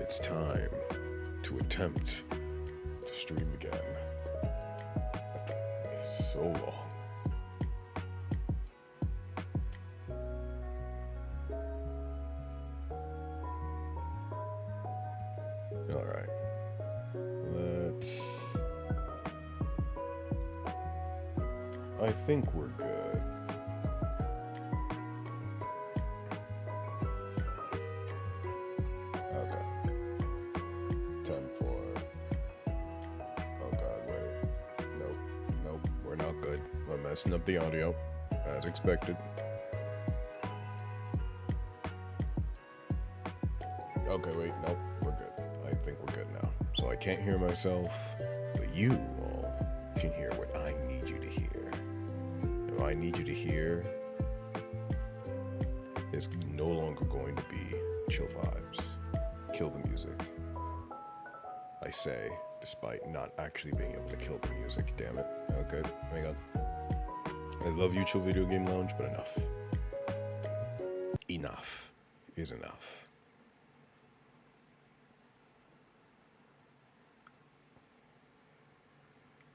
It's time to attempt to stream again. After so long. Alright. I think we're good. Okay. Time for... Oh god, wait. Nope, we're not good. We're messing up the audio, as expected. Okay, wait, nope, we're good. I think we're good now. So I can't hear myself, but you all can hear what I need you to hear. And what I need you to hear is no longer going to be chill vibes. Kill the music. I say, despite not actually being able to kill the music, damn it. Okay, hang on. I love you, Chill Video Game Lounge, but enough. Enough is enough.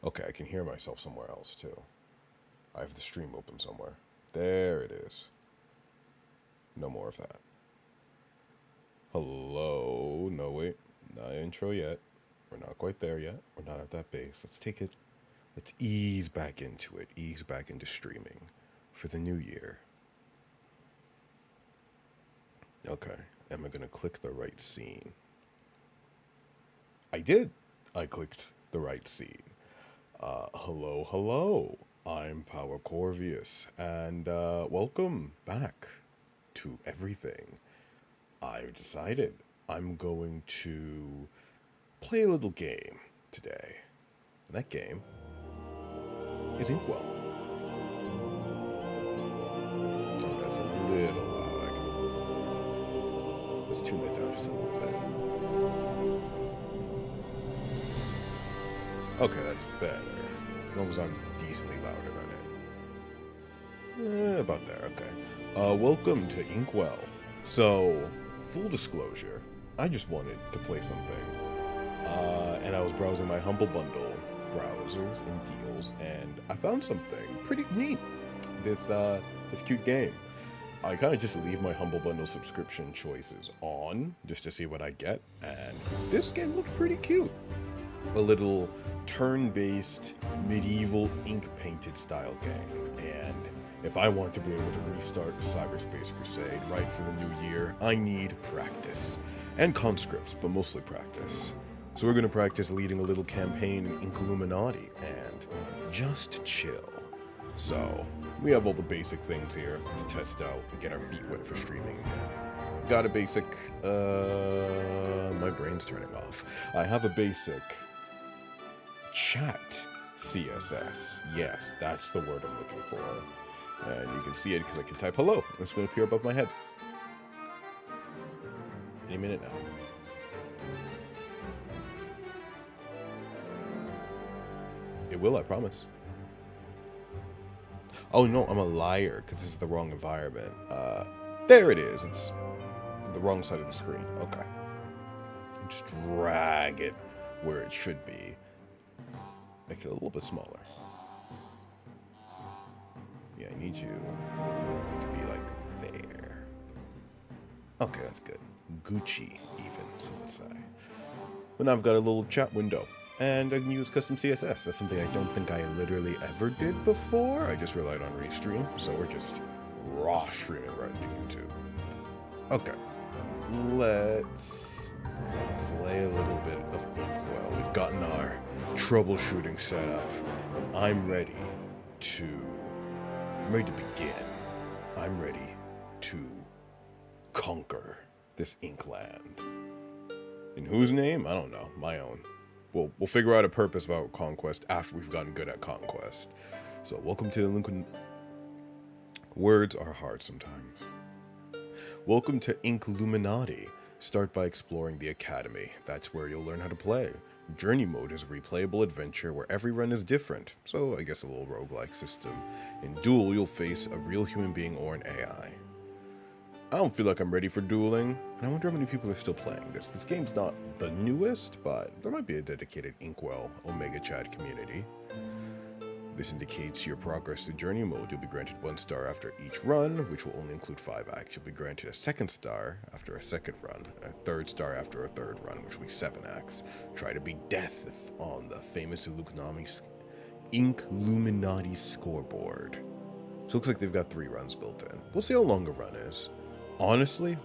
Okay, I can hear myself somewhere else, too. I have the stream open somewhere. There it is. No more of that. Hello? No, wait. Not intro yet. We're not quite there yet. We're not at that base. Let's take it. Let's ease back into it. Ease back into streaming for the new year. Okay. Am I going to click the right scene? I did. I clicked the right scene. Hello. I'm Power Corvius, and welcome back to everything. I've decided I'm going to play a little game today. And that game is Inkwell. Oh, that's a little loud. Let's tune that down just a little bit. Okay, that's better. As long as I'm decently louder than it. About there, okay. Welcome to Inkwell. So, full disclosure, I just wanted to play something. And I was browsing my Humble Bundle browsers and deals, and I found something pretty neat. This cute game. I kind of just leave my Humble Bundle subscription choices on, just to see what I get, and this game looked pretty cute. A little turn-based, medieval, ink-painted style game, and if I want to be able to restart the Cyberspace Crusade right for the new year, I need practice. And conscripts, but mostly practice. So we're going to practice leading a little campaign in Inkulinati, and just chill. So, we have all the basic things here to test out and get our feet wet for streaming again. Got a basic, my brain's turning off. I have a basic chat CSS. Yes, that's the word I'm looking for. And you can see it because I can type hello. It's going to appear above my head. Any minute now. It will, I promise. Oh no, I'm a liar because this is the wrong environment. There it is. It's the wrong side of the screen. Okay. Just drag it where it should be. Make it a little bit smaller. Yeah, I need you to be like there. Okay, that's good. Gucci, even, some would say. But now I've got a little chat window. And I can use custom CSS. That's something I don't think I literally ever did before. I just relied on Restream. So we're just raw streaming right into YouTube. Okay. Let's play a little bit of Inkwell. We've gotten our troubleshooting set up. I'm ready to begin. I'm ready to conquer this Inkland. In whose name? I don't know. My own. We'll figure out a purpose about conquest after we've gotten good at conquest. So welcome to Lincoln. Words are hard sometimes. Welcome to Inkulinati. Start by exploring the academy. That's where you'll learn how to play. Journey mode is a replayable adventure where every run is different, so I guess a little roguelike system. In Duel, you'll face a real human being or an AI. I don't feel like I'm ready for dueling, and I wonder how many people are still playing this. This game's not the newest, but there might be a dedicated Inkwell Omega Chat community. This indicates your progress to journey mode. You'll be granted 1 star after each run, which will only include 5 acts. You'll be granted a 2nd star after a 2nd run, a 3rd star after a 3rd run, which will be 7 acts. Try to beat death on the famous Inkulinati scoreboard. So it looks like they've got 3 runs built in. We'll see how long a run is. Honestly,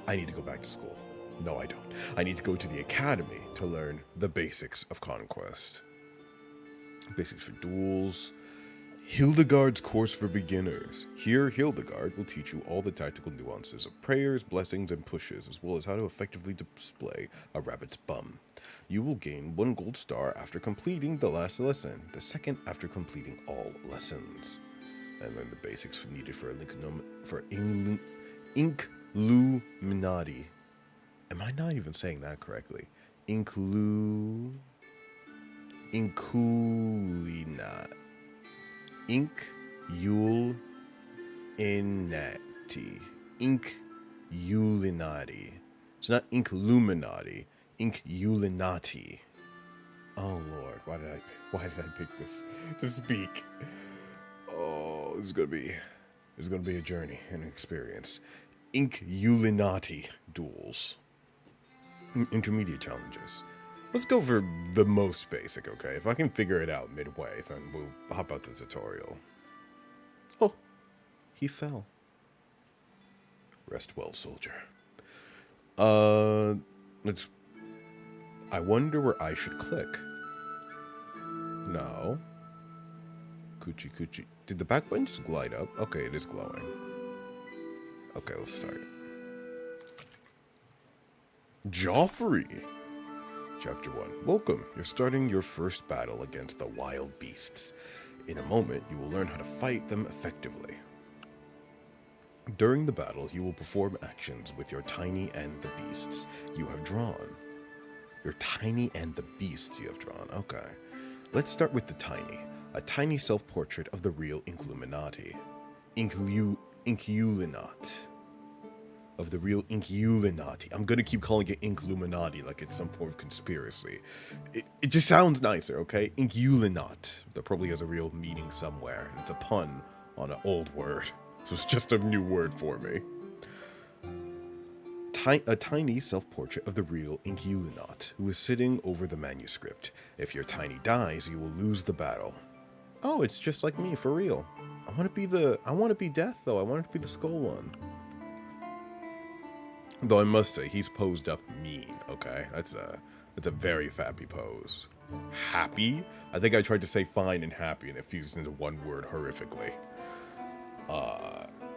I need to go back to school. No, I don't. I need to go to the academy to learn the basics of Conquest. Basics for duels. Hildegard's course for beginners. Here, Hildegard will teach you all the tactical nuances of prayers, blessings, and pushes, as well as how to effectively display a rabbit's bum. You will gain 1 gold star after completing the last lesson, the 2nd after completing all lessons. And learn the basics needed for Inkulinati. Am I not even saying that correctly? Inkulinati. Inkulinati. It's not Inkulinati. Inkulinati. Oh Lord, why did I pick this to speak? Oh, this is gonna be a journey and an experience. Inkulinati duels. Intermediate challenges. Let's go for the most basic, okay? If I can figure it out midway, then we'll hop out the tutorial. Oh, he fell. Rest well, soldier. I wonder where I should click. No. Coochie. Did the back button just glide up? Okay, it is glowing. Okay, let's start. Joffrey! Chapter 1. Welcome. You're starting your first battle against the wild beasts. In a moment, you will learn how to fight them effectively. During the battle, you will perform actions with your tiny and the beasts you have drawn. Your tiny and the beasts you have drawn. Okay. Let's start with the tiny. A tiny self-portrait of the real Inkulinati. Inkulinat. Of the real Inkulinati. I'm gonna keep calling it Inkulinati like it's some form of conspiracy. It just sounds nicer, okay? Inkulinat. That probably has a real meaning somewhere. It's a pun on an old word. So it's just a new word for me. A tiny self-portrait of the real Inkulinat, who is sitting over the manuscript. If your tiny dies, you will lose the battle. Oh, it's just like me, for real. I want to be Death, though. I want it to be the skull one. Though I must say, he's posed up mean, okay? That's a very fappy pose. Happy? I think I tried to say fine and happy, and it fused into one word horrifically.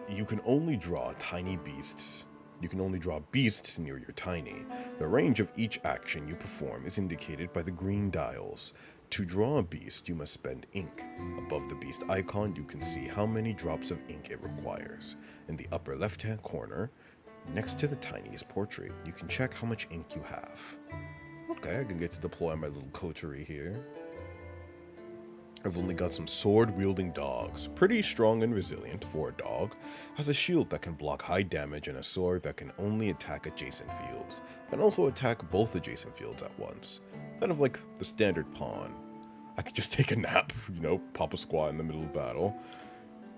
You can only draw tiny beasts. You can only draw beasts near your tiny. The range of each action you perform is indicated by the green dials. To draw a beast, you must spend ink. Above the beast icon, you can see how many drops of ink it requires. In the upper left-hand corner, next to the tiniest portrait, you can check how much ink you have. Okay, I can get to deploy my little coterie here. I've only got some sword-wielding dogs. Pretty strong and resilient for a dog. Has a shield that can block high damage and a sword that can only attack adjacent fields. Can also attack both adjacent fields at once. Kind of like the standard pawn. I could just take a nap, you know, pop a squat in the middle of battle.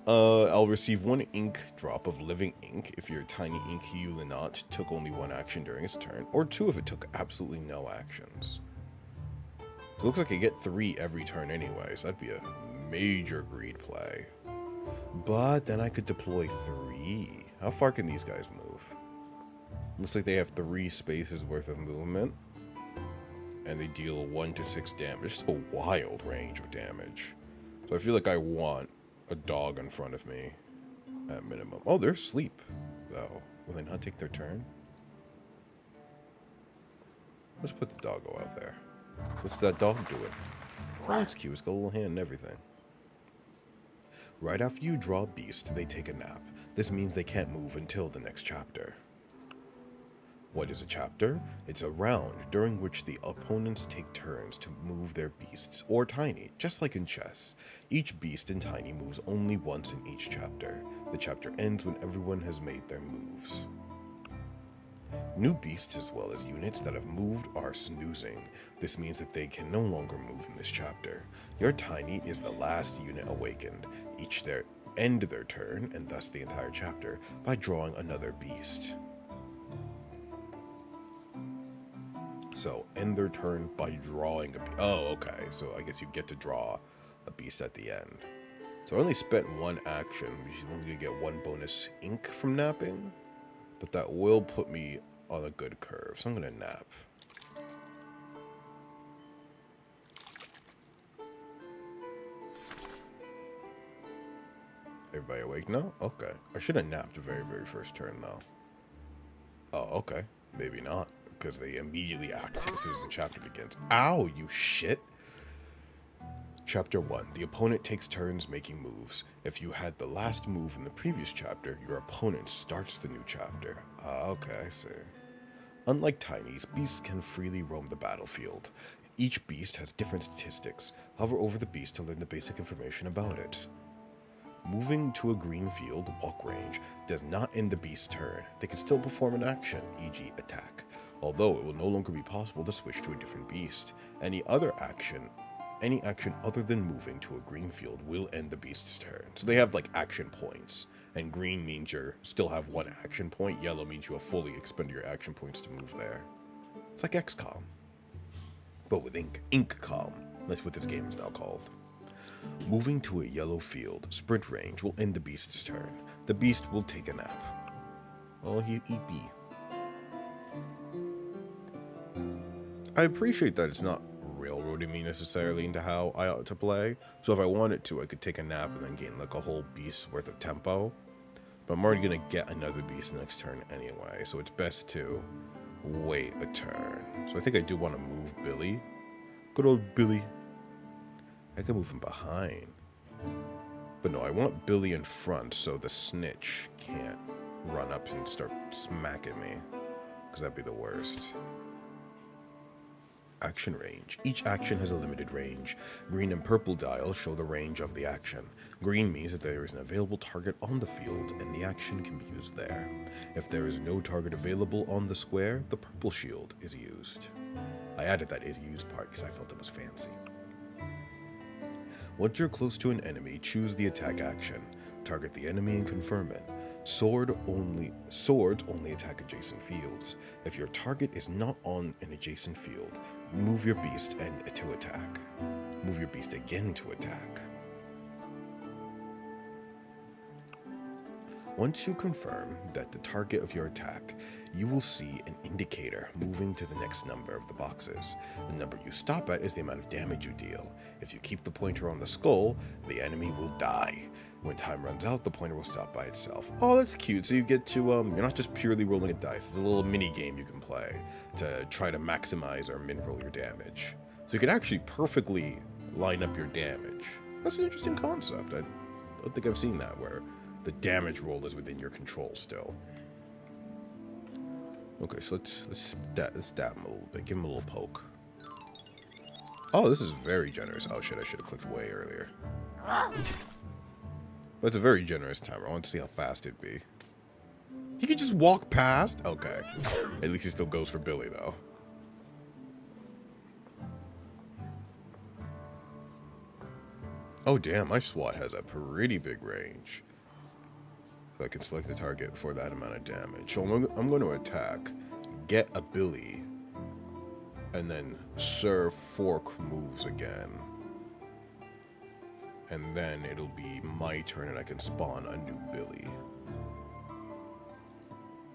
I'll receive 1 ink drop of living ink if your tiny Inkulinat took only 1 action during its turn, or 2 if it took absolutely no actions. So it looks like I get 3 every turn anyways. That'd be a major greed play. But then I could deploy 3. How far can these guys move? Looks like they have 3 spaces worth of movement. And they deal 1 to 6 damage. Just a wild range of damage. So I feel like I want a dog in front of me at minimum. Oh, they're asleep, though. Will they not take their turn? Let's put the doggo out there. What's that dog doing? Oh, that's cute. It's got a little hand and everything. Right after you draw a beast, they take a nap. This means they can't move until the next chapter. What is a chapter? It's a round during which the opponents take turns to move their beasts, or tiny, just like in chess. Each beast in tiny moves only once in each chapter. The chapter ends when everyone has made their moves. New beasts as well as units that have moved are snoozing. This means that they can no longer move in this chapter. Your tiny is the last unit awakened. Each end their turn, and thus the entire chapter, by drawing another beast. So, end their turn by drawing a beast. Oh, okay. So I guess you get to draw a beast at the end. So I only spent one action, which is only going to get one bonus ink from napping. But that will put me on a good curve, so I'm going to nap. Everybody awake now? Okay. I should have napped the very, very first turn, though. Oh, okay. Maybe not, because they immediately act as soon as the chapter begins. Ow, you shit! Chapter 1. The opponent takes turns making moves. If you had the last move in the previous chapter, your opponent starts the new chapter. Okay, I see. Unlike tinies, beasts can freely roam the battlefield. Each beast has different statistics. Hover over the beast to learn the basic information about it. Moving to a green field, walk range, does not end the beast's turn. They can still perform an action, e.g. attack, although it will no longer be possible to switch to a different beast. Any action other than moving to a green field will end the beast's turn. So they have like action points. And green means you still have one action point. Yellow means you have fully expended your action points to move there. It's like XCOM. But with ink. Inkcom. That's what this game is now called. Moving to a yellow field, sprint range will end the beast's turn. The beast will take a nap. Oh, he eat bee. I appreciate that it's not railroading me necessarily into how I ought to play. So if I wanted to, I could take a nap and then gain like a whole beast's worth of tempo. But I'm already going to get another beast next turn anyway, so it's best to wait a turn. So I think I do want to move Billy. Good old Billy. I can move him behind. But no, I want Billy in front so the snitch can't run up and start smacking me. Because that'd be the worst. Action range. Each action has a limited range. Green and purple dials show the range of the action. Green means that there is an available target on the field and the action can be used there. If there is no target available on the square, the purple shield is used. I added that is used part because I felt it was fancy. Once you're close to an enemy, choose the attack action. Target the enemy and confirm it. Swords only attack adjacent fields. If your target is not on an adjacent field, move your beast to attack. Move your beast again to attack. Once you confirm that the target of your attack, you will see an indicator moving to the next number of the boxes. The number you stop at is the amount of damage you deal. If you keep the pointer on the skull, the enemy will die. When time runs out, the pointer will stop by itself. Oh, that's cute. So you get to, you're not just purely rolling a dice. It's a little mini game you can play to try to maximize or min-roll your damage. So you can actually perfectly line up your damage. That's an interesting concept. I don't think I've seen that, where the damage roll is within your control still. Okay, so let's stab him a little bit. Give him a little poke. Oh, this is very generous. Oh shit, I should have clicked way earlier. But it's a very generous timer. I want to see how fast it'd be. He could just walk past? Okay. At least he still goes for Billy, though. Oh, damn. My SWAT has a pretty big range. So I can select the target for that amount of damage. So I'm going to attack, get a Billy, and then serve fork moves again. And then it'll be my turn and I can spawn a new Billy.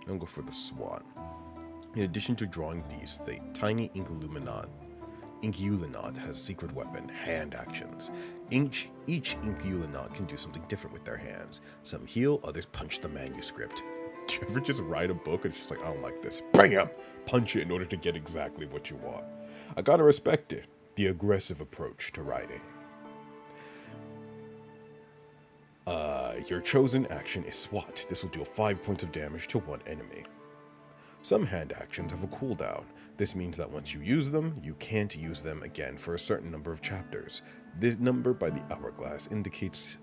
I'll go for the SWAT. In addition to drawing beasts, the tiny Inkulinati has secret weapon, hand actions. Each Inkulinati can do something different with their hands. Some heal, others punch the manuscript. Do you ever just write a book and it's just like, I don't like this. BAM! Punch it in order to get exactly what you want. I gotta respect it. The aggressive approach to writing. Your chosen action is SWAT. This will deal 5 points of damage to one enemy. Some hand actions have a cooldown. This means that once you use them, you can't use them again for a certain number of chapters. This number by the hourglass indicates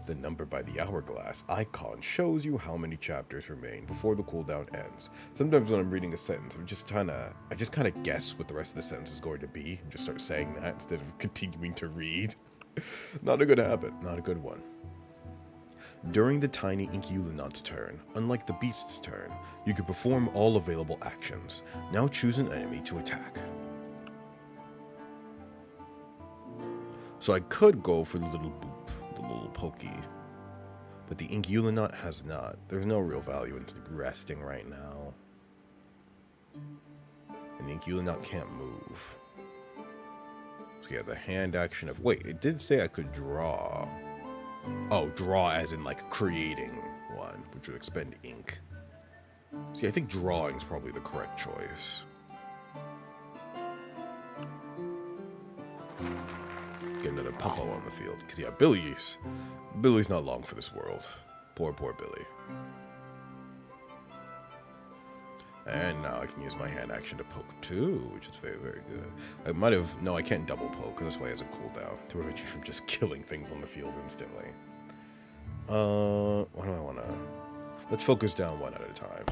The number by the hourglass icon shows you how many chapters remain before the cooldown ends. Sometimes when I'm reading a sentence, I just kind of guess what the rest of the sentence is going to be, and just start saying that instead of continuing to read. Not a good habit, not a good one. During the tiny Inkulinat's turn, unlike the beast's turn, you can perform all available actions. Now choose an enemy to attack. So I could go for the little boop, the little pokey. But the Inkulinat has not. There's no real value in resting right now. And the Inkulinat can't move. So yeah, the hand action of... Wait, it did say I could draw. Oh, draw as in like creating one, which would expend ink. See, I think drawing is probably the correct choice. Get another Pumpo on the field. Because yeah, Billy's not long for this world. Poor Billy. And now I can use my hand action to poke too, which is very, very good. I might have... No, I can't double poke, because this way it has a cooldown to prevent you from just killing things on the field instantly. What do I want to... Let's focus down one at a time.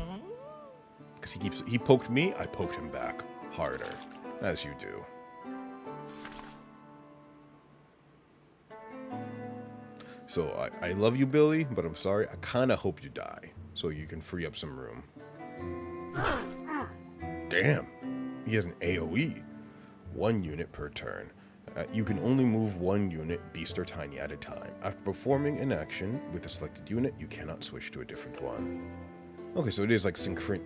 Because he poked me, I poked him back harder. As you do. So, I love you, Billy, but I'm sorry, I kind of hope you die, so you can free up some room. Damn, he has an AoE. 1 unit per turn. You can only move 1 unit, beast or tiny, at a time. After performing an action with a selected unit, you cannot switch to a different one. Okay, so it is like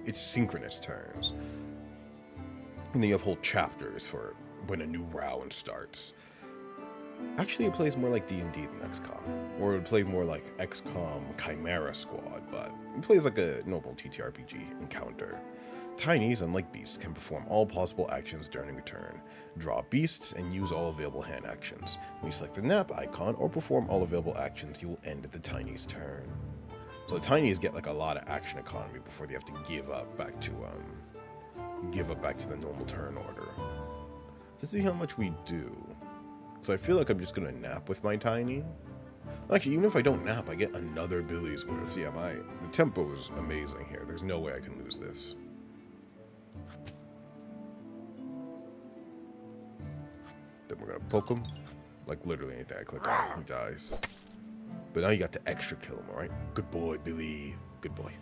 it's synchronous turns. And then you have whole chapters for when a new round starts. Actually, it plays more like D&D than XCOM. Or it would play more like XCOM Chimera Squad, but it plays like a normal TTRPG encounter. Tinies, unlike beasts, can perform all possible actions during a turn. Draw beasts and use all available hand actions. When you select the nap icon or perform all available actions, you will end the tiny's turn. So the tinies get like a lot of action economy before they have to give up back to the normal turn order. Let's see how much we do. So I feel like I'm just gonna nap with my tiny. Actually, even if I don't nap, I get another Billy's worth. So yeah, the tempo is amazing here. There's no way I can lose this. Then we're gonna poke him. Like literally anything I click on, he dies. But now you got to extra kill him, alright? Good boy, Billy. Good boy.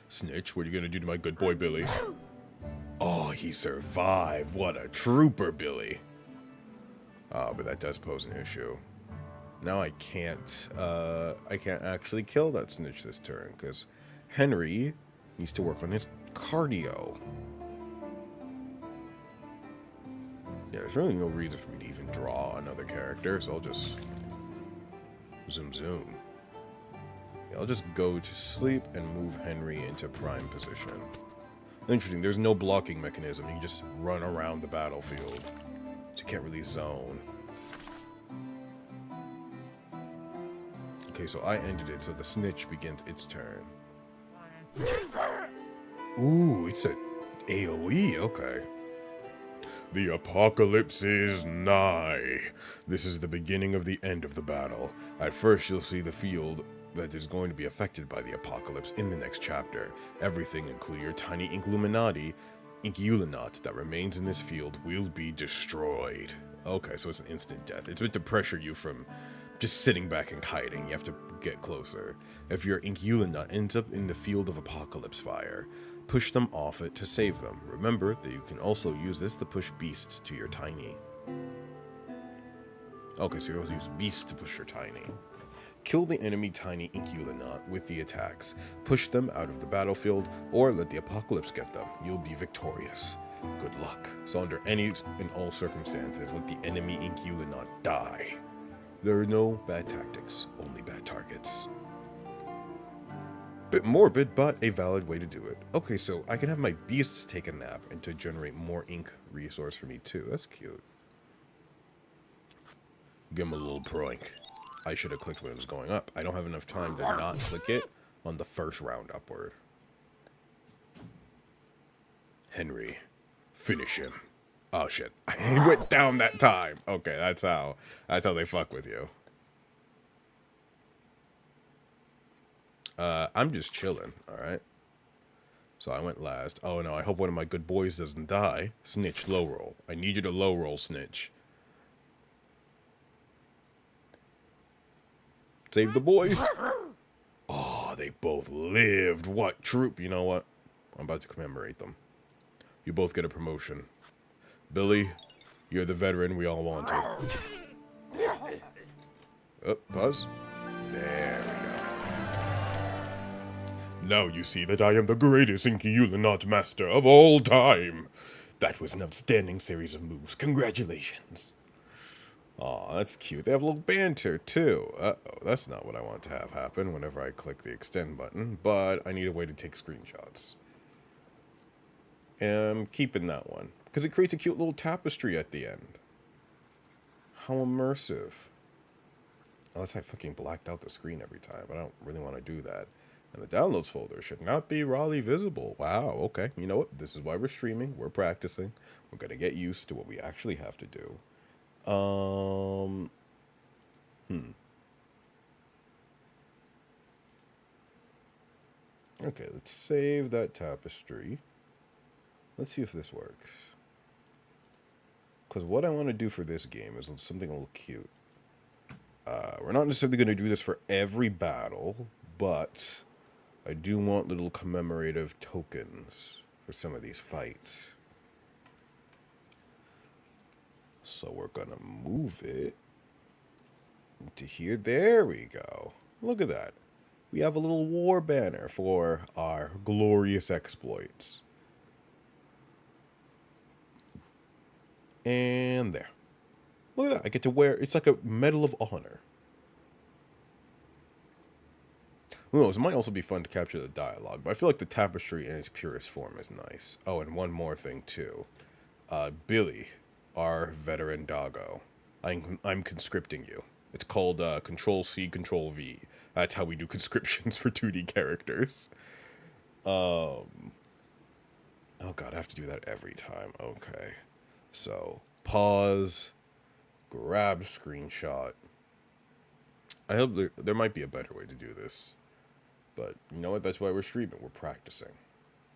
Snitch, what are you gonna do to my good boy, Billy? Oh, he survived. What a trooper, Billy. But that does pose an issue. Now I can't actually kill that snitch this turn, because Henry needs to work on his cardio. Yeah, there's really no reason for me to even draw another character, so I'll just zoom. Yeah, I'll just go to sleep and move Henry into prime position. Interesting, there's no blocking mechanism. You just run around the battlefield. So you can't really zone. Okay, so I ended it, so the snitch begins its turn. Ooh, it's an AoE, okay. The apocalypse is nigh. This is the beginning of the end of the battle. At first, you'll see the field that is going to be affected by the apocalypse in the next chapter. Everything, including your tiny Inkulinati, that remains in this field, will be destroyed. Okay, so it's an instant death. It's meant to pressure you from just sitting back and hiding. You have to get closer. If your Inkulinat ends up in the field of apocalypse fire, push them off it to save them. Remember that you can also use this to push beasts to your tiny. Okay, so you'll use beasts to push your tiny. Kill the enemy tiny Inkulinat with the attacks. Push them out of the battlefield, or let the apocalypse get them. You'll be victorious. Good luck. So under any and all circumstances, let the enemy Inkulinat die. There are no bad tactics, only bad targets. Bit morbid, but a valid way to do it. Okay, so I can have my beasts take a nap and to generate more ink resource for me too. That's cute. Give him a little proink. I should have clicked when it was going up. I don't have enough time to not click it on the first round upward. Henry, finish him. Oh shit, he went down that time. Okay, that's how they fuck with you. I'm just chilling, alright? So I went last. Oh no, I hope one of my good boys doesn't die. Snitch, low roll. I need you to low roll, Snitch. Save the boys. Oh, they both lived. What troop? You know what? I'm about to commemorate them. You both get a promotion. Billy, you're the veteran we all wanted. Oh, pause. There we go. Now you see that I am the greatest Inkulinati master of all time. That was an outstanding series of moves. Congratulations. Aw, that's cute. They have a little banter, too. Uh-oh, that's not what I want to have happen whenever I click the extend button, but I need a way to take screenshots. And I'm keeping that one, because it creates a cute little tapestry at the end. How immersive. Unless I fucking blacked out the screen every time. I don't really want to do that. And the downloads folder should not be rawly visible. Wow, okay. You know what? This is why we're streaming. We're practicing. We're going to get used to what we actually have to do. Okay, let's save that tapestry. Let's see if this works. Because what I want to do for this game is something a little cute. We're not necessarily going to do this for every battle, but I do want little commemorative tokens for some of these fights. So we're going to move it to here. There we go. Look at that. We have a little war banner for our glorious exploits. And there. Look at that. I get to wear... It's like a Medal of Honor. Who knows? It might also be fun to capture the dialogue, but I feel like the tapestry in its purest form is nice. Oh, and one more thing, too. Billy, our veteran doggo. I'm conscripting you. It's called Control-C, Control-V. That's how we do conscriptions for 2D characters. Oh, God, I have to do that every time. Okay. So, pause, grab screenshot. I hope there might be a better way to do this. But, you know what? That's why we're streaming. We're practicing.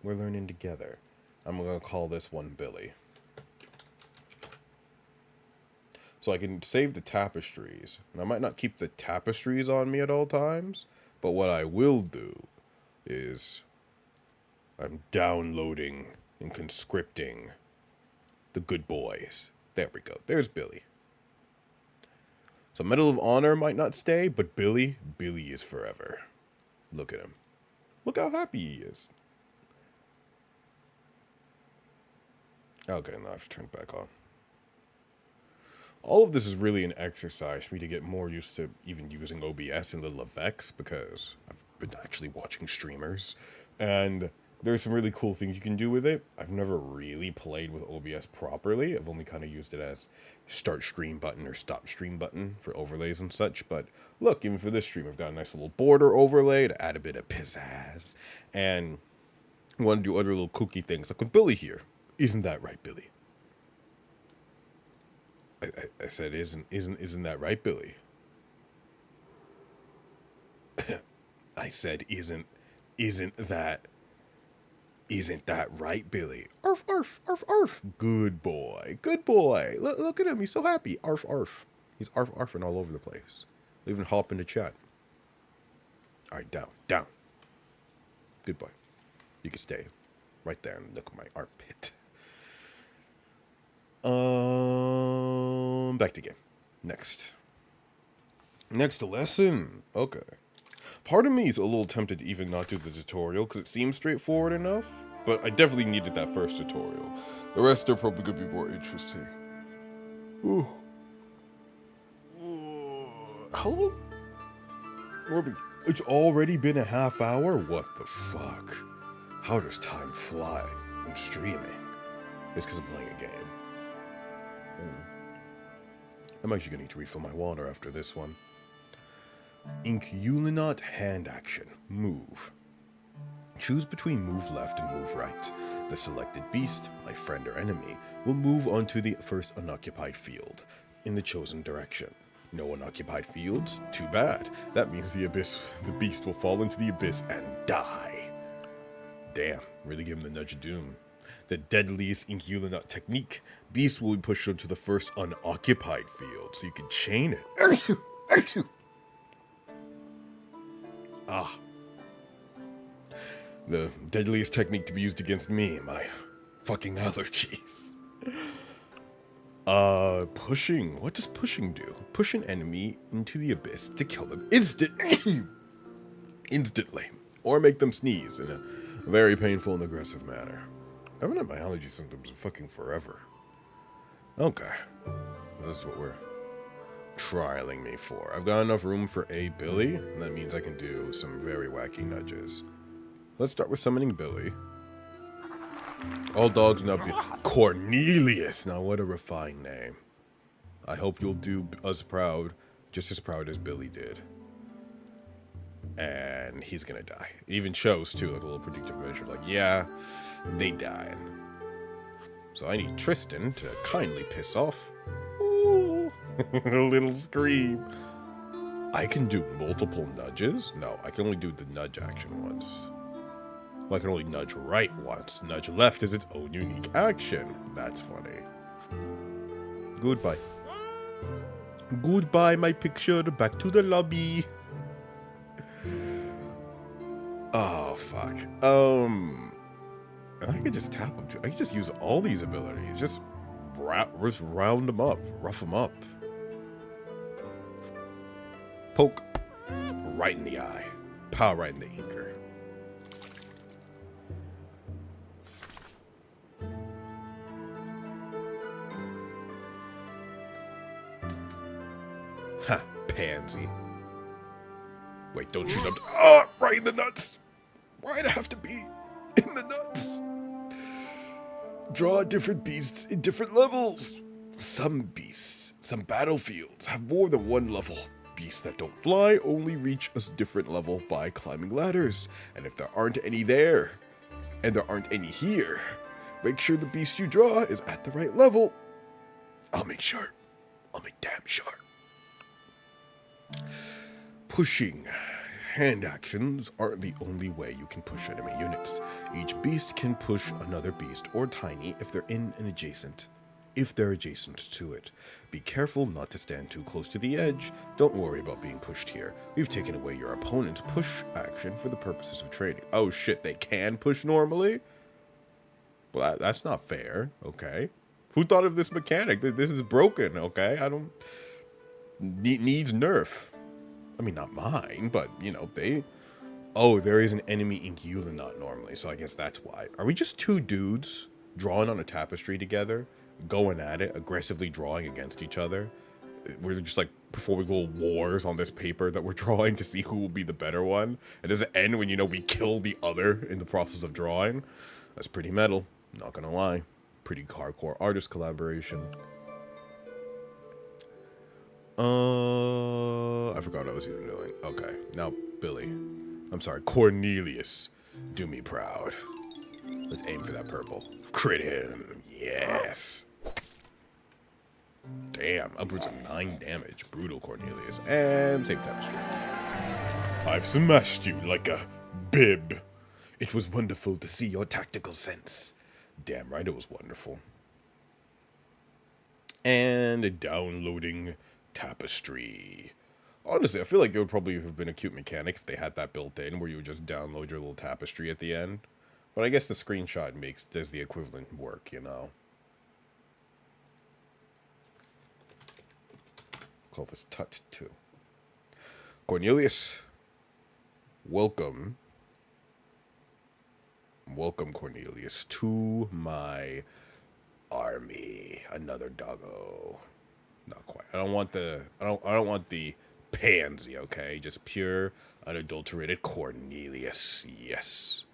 We're learning together. I'm going to call this one Billy. So I can save the tapestries. And I might not keep the tapestries on me at all times. But what I will do is I'm downloading and conscripting the good boys. There we go. There's Billy. So Medal of Honor might not stay, but Billy is forever. Look at him. Look how happy he is. Okay, now I have to turn it back on. All of this is really an exercise for me to get more used to even using OBS and little effects, because I've been actually watching streamers, and there's some really cool things you can do with it. I've never really played with OBS properly. I've only kind of used it as start stream button or stop stream button for overlays and such. But look, even for this stream, I've got a nice little border overlay to add a bit of pizzazz. And I want to do other little kooky things, like with Billy here. Isn't that right, Billy? I said, isn't that right, Billy? I said, isn't that right, Billy? Arf, arf, arf, arf. Good boy. Good boy. Look at him. He's so happy. Arf, arf. He's arf, arfing all over the place. He'll even hop into chat. All right, down, down. Good boy. You can stay right there and look at my armpit. Back to game. Next lesson. Okay. Part of me is a little tempted to even not do the tutorial because it seems straightforward enough, but I definitely needed that first tutorial. The rest are probably going to be more interesting. Ooh. How long? It's already been a half hour? What the fuck? How does time fly when streaming? It's because I'm playing a game. I'm actually going to need to refill my water after this one. Inkulinati hand action. Move. Choose between move left and move right. The selected beast, my friend or enemy, will move onto the first unoccupied field in the chosen direction. No unoccupied fields? Too bad. That means the beast will fall into the abyss and die. Damn, really give him the nudge of doom. The deadliest Inkulinati technique. Beast will be pushed into the first unoccupied field, so you can chain it. Ah. The deadliest technique to be used against me, my fucking allergies. Pushing. What does pushing do? Push an enemy into the abyss to kill them instantly. Or make them sneeze in a very painful and aggressive manner. I haven't had my allergy symptoms in fucking forever. Okay. This is what we're trialing me for. I've got enough room for a Billy, and that means I can do some very wacky nudges. Let's start with summoning Billy. All dogs now be Cornelius. Now what a refined name. I hope you'll do us proud, just as proud as Billy did. And he's gonna die. It even shows too, like a little predictive measure. Like, yeah, they died. So I need Tristan to kindly piss off. Ooh, a little scream. I can do multiple nudges? No, I can only do the nudge action once. Well, I can only nudge right once. Nudge left is its own unique action. That's funny. Goodbye. Goodbye, my picture. Back to the lobby. Oh, fuck. I could just tap them. I could just use all these abilities. Just round them up. Rough them up. Poke. Right in the eye. Pow right in the inker. Ha, pansy. Wait, don't shoot up. Oh, right in the nuts. Why'd it have to be in the nuts? Draw different beasts in different levels. Some beasts, some battlefields have more than one level. Beasts that don't fly only reach a different level by climbing ladders. And if there aren't any there, and there aren't any here, make sure the beast you draw is at the right level. I'll make sure. I'll make damn sure. Pushing. Hand actions aren't the only way you can push enemy units. Each beast can push another beast or tiny if they're adjacent to it. Be careful not to stand too close to the edge. Don't worry about being pushed here. We've taken away your opponent's push action for the purposes of training. Oh shit, they can push normally? Well, that's not fair, okay? Who thought of this mechanic? This is broken, okay? I don't... Needs nerf. I mean, not mine, but, you know, they... Oh, there is an enemy Inkulinati normally, so I guess that's why. Are we just two dudes drawing on a tapestry together, going at it, aggressively drawing against each other? We're just, like, performing little wars on this paper that we're drawing to see who will be the better one? And does it end when, you know, we kill the other in the process of drawing? That's pretty metal, not gonna lie. Pretty hardcore artist collaboration. I forgot what I was even doing. Okay, now Billy. I'm sorry, Cornelius. Do me proud. Let's aim for that purple. Crit him. Yes. Damn, upwards of 9 damage. Brutal Cornelius. And save tapestry. I've smashed you like a bib. It was wonderful to see your tactical sense. Damn right it was wonderful. And downloading tapestry. Honestly, I feel like it would probably have been a cute mechanic if they had that built in, where you would just download your little tapestry at the end. But I guess the screenshot does the equivalent work, you know. Call this Tut 2. Cornelius, welcome. Welcome, Cornelius, to my army. Another doggo. Not quite. I don't want the pansy, okay? Just pure, unadulterated Cornelius. Yes.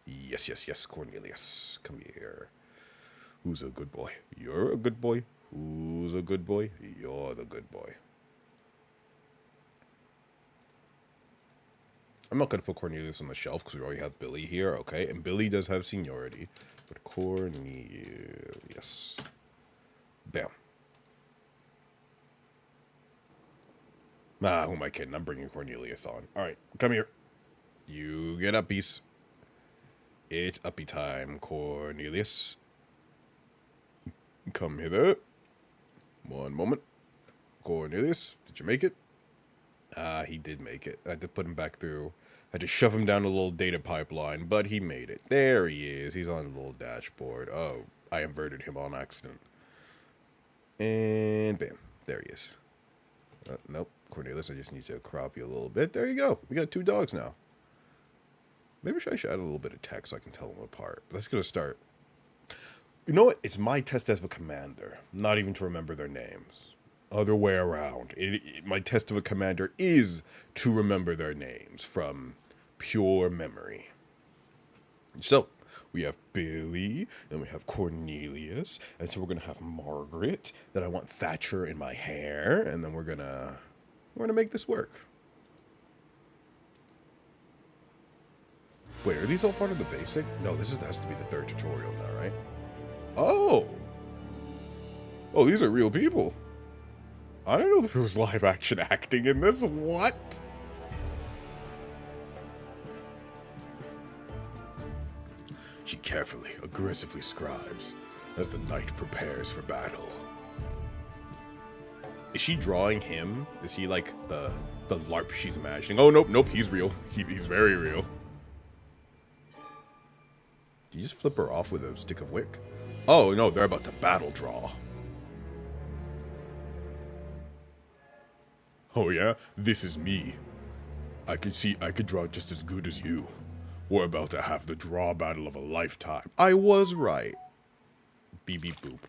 Yes, yes, yes, Cornelius. Come here. Who's a good boy? You're a good boy. Who's a good boy? You're the good boy. I'm not going to put Cornelius on the shelf because we already have Billy here, okay? And Billy does have seniority. But Cornelius. Bam. Ah, who am I kidding? I'm bringing Cornelius on. Alright, come here. You get up, beast. It's uppy time, Cornelius. Come hither. One moment. Cornelius, did you make it? Ah, he did make it. I had to put him back through. I had to shove him down a little data pipeline, but he made it. There he is. He's on the little dashboard. Oh, I inverted him on accident. And bam. There he is. Nope. Cornelius, I just need to crop you a little bit. There you go. We got 2 dogs now. Maybe I should add a little bit of text so I can tell them apart. Let's go start. You know what? It's my test as a commander, not even to remember their names. Other way around. My test of a commander is to remember their names from pure memory. So, we have Billy, and we have Cornelius, and so we're going to have Margaret, then I want Thatcher in my hair, and then we're gonna make this work. Wait, are these all part of the basic? No, this has to be the 3rd tutorial now, right? Oh! Oh, these are real people. I didn't know there was live action acting in this. What? She carefully, aggressively scribes as the knight prepares for battle. Is she drawing him? Is he like the LARP she's imagining? Oh, nope, he's real. He's very real. Did you just flip her off with a stick of wick? Oh, no, they're about to battle draw. Oh, yeah? This is me. I could draw just as good as you. We're about to have the draw battle of a lifetime. I was right. Beep, beep, boop.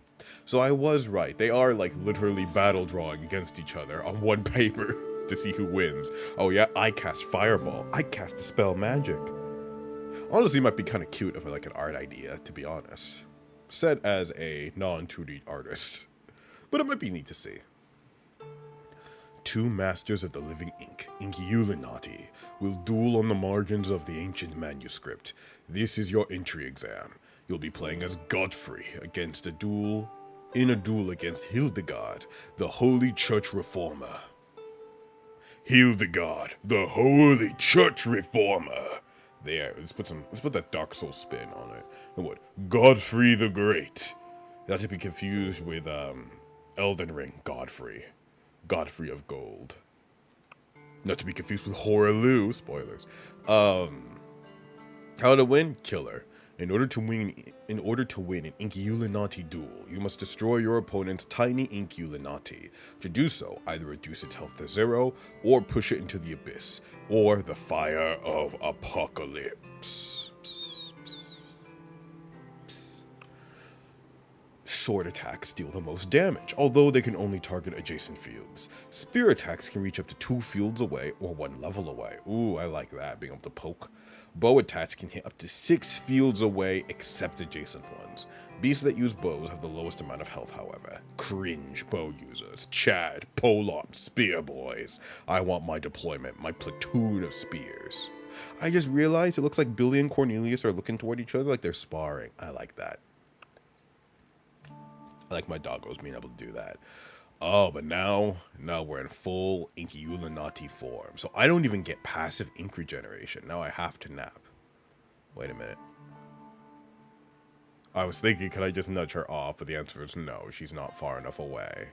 So I was right. They are, like, literally battle drawing against each other on one paper to see who wins. Oh, yeah? I cast Fireball. I cast Dispel Magic. Honestly, it might be kind of cute of like an art idea, to be honest. Said as a non-2D artist. But it might be neat to see. 2 masters of the living ink, Inkulinati, will duel on the margins of the ancient manuscript. This is your entry exam. You'll be playing as Godfrey against a duel against Hildegard, the Holy Church Reformer. Hildegard, the Holy Church Reformer. There, let's put that Dark Souls spin on it. And what? Godfrey the Great. Not to be confused with Elden Ring Godfrey. Godfrey of Gold. Not to be confused with Horaloo. Spoilers. How to win? Killer. In order to win an Inkulinati duel, you must destroy your opponent's tiny Inkulinati. To do so, either reduce its health to 0, or push it into the abyss, or the fire of apocalypse. Sword attacks deal the most damage, although they can only target adjacent fields. Spear attacks can reach up to 2 fields away or 1 level away. Ooh, I like that, being able to poke. Bow attacks can hit up to 6 fields away, except adjacent ones. Beasts that use bows have the lowest amount of health, however. Cringe bow users. Chad, Polon, Spear Boys. I want my deployment, my platoon of spears. I just realized it looks like Billy and Cornelius are looking toward each other like they're sparring. I like that. I like my doggos being able to do that. Oh, but now we're in full Inkulinati form. So I don't even get passive ink regeneration. Now I have to nap. Wait a minute. I was thinking, could I just nudge her off? But the answer is no, she's not far enough away.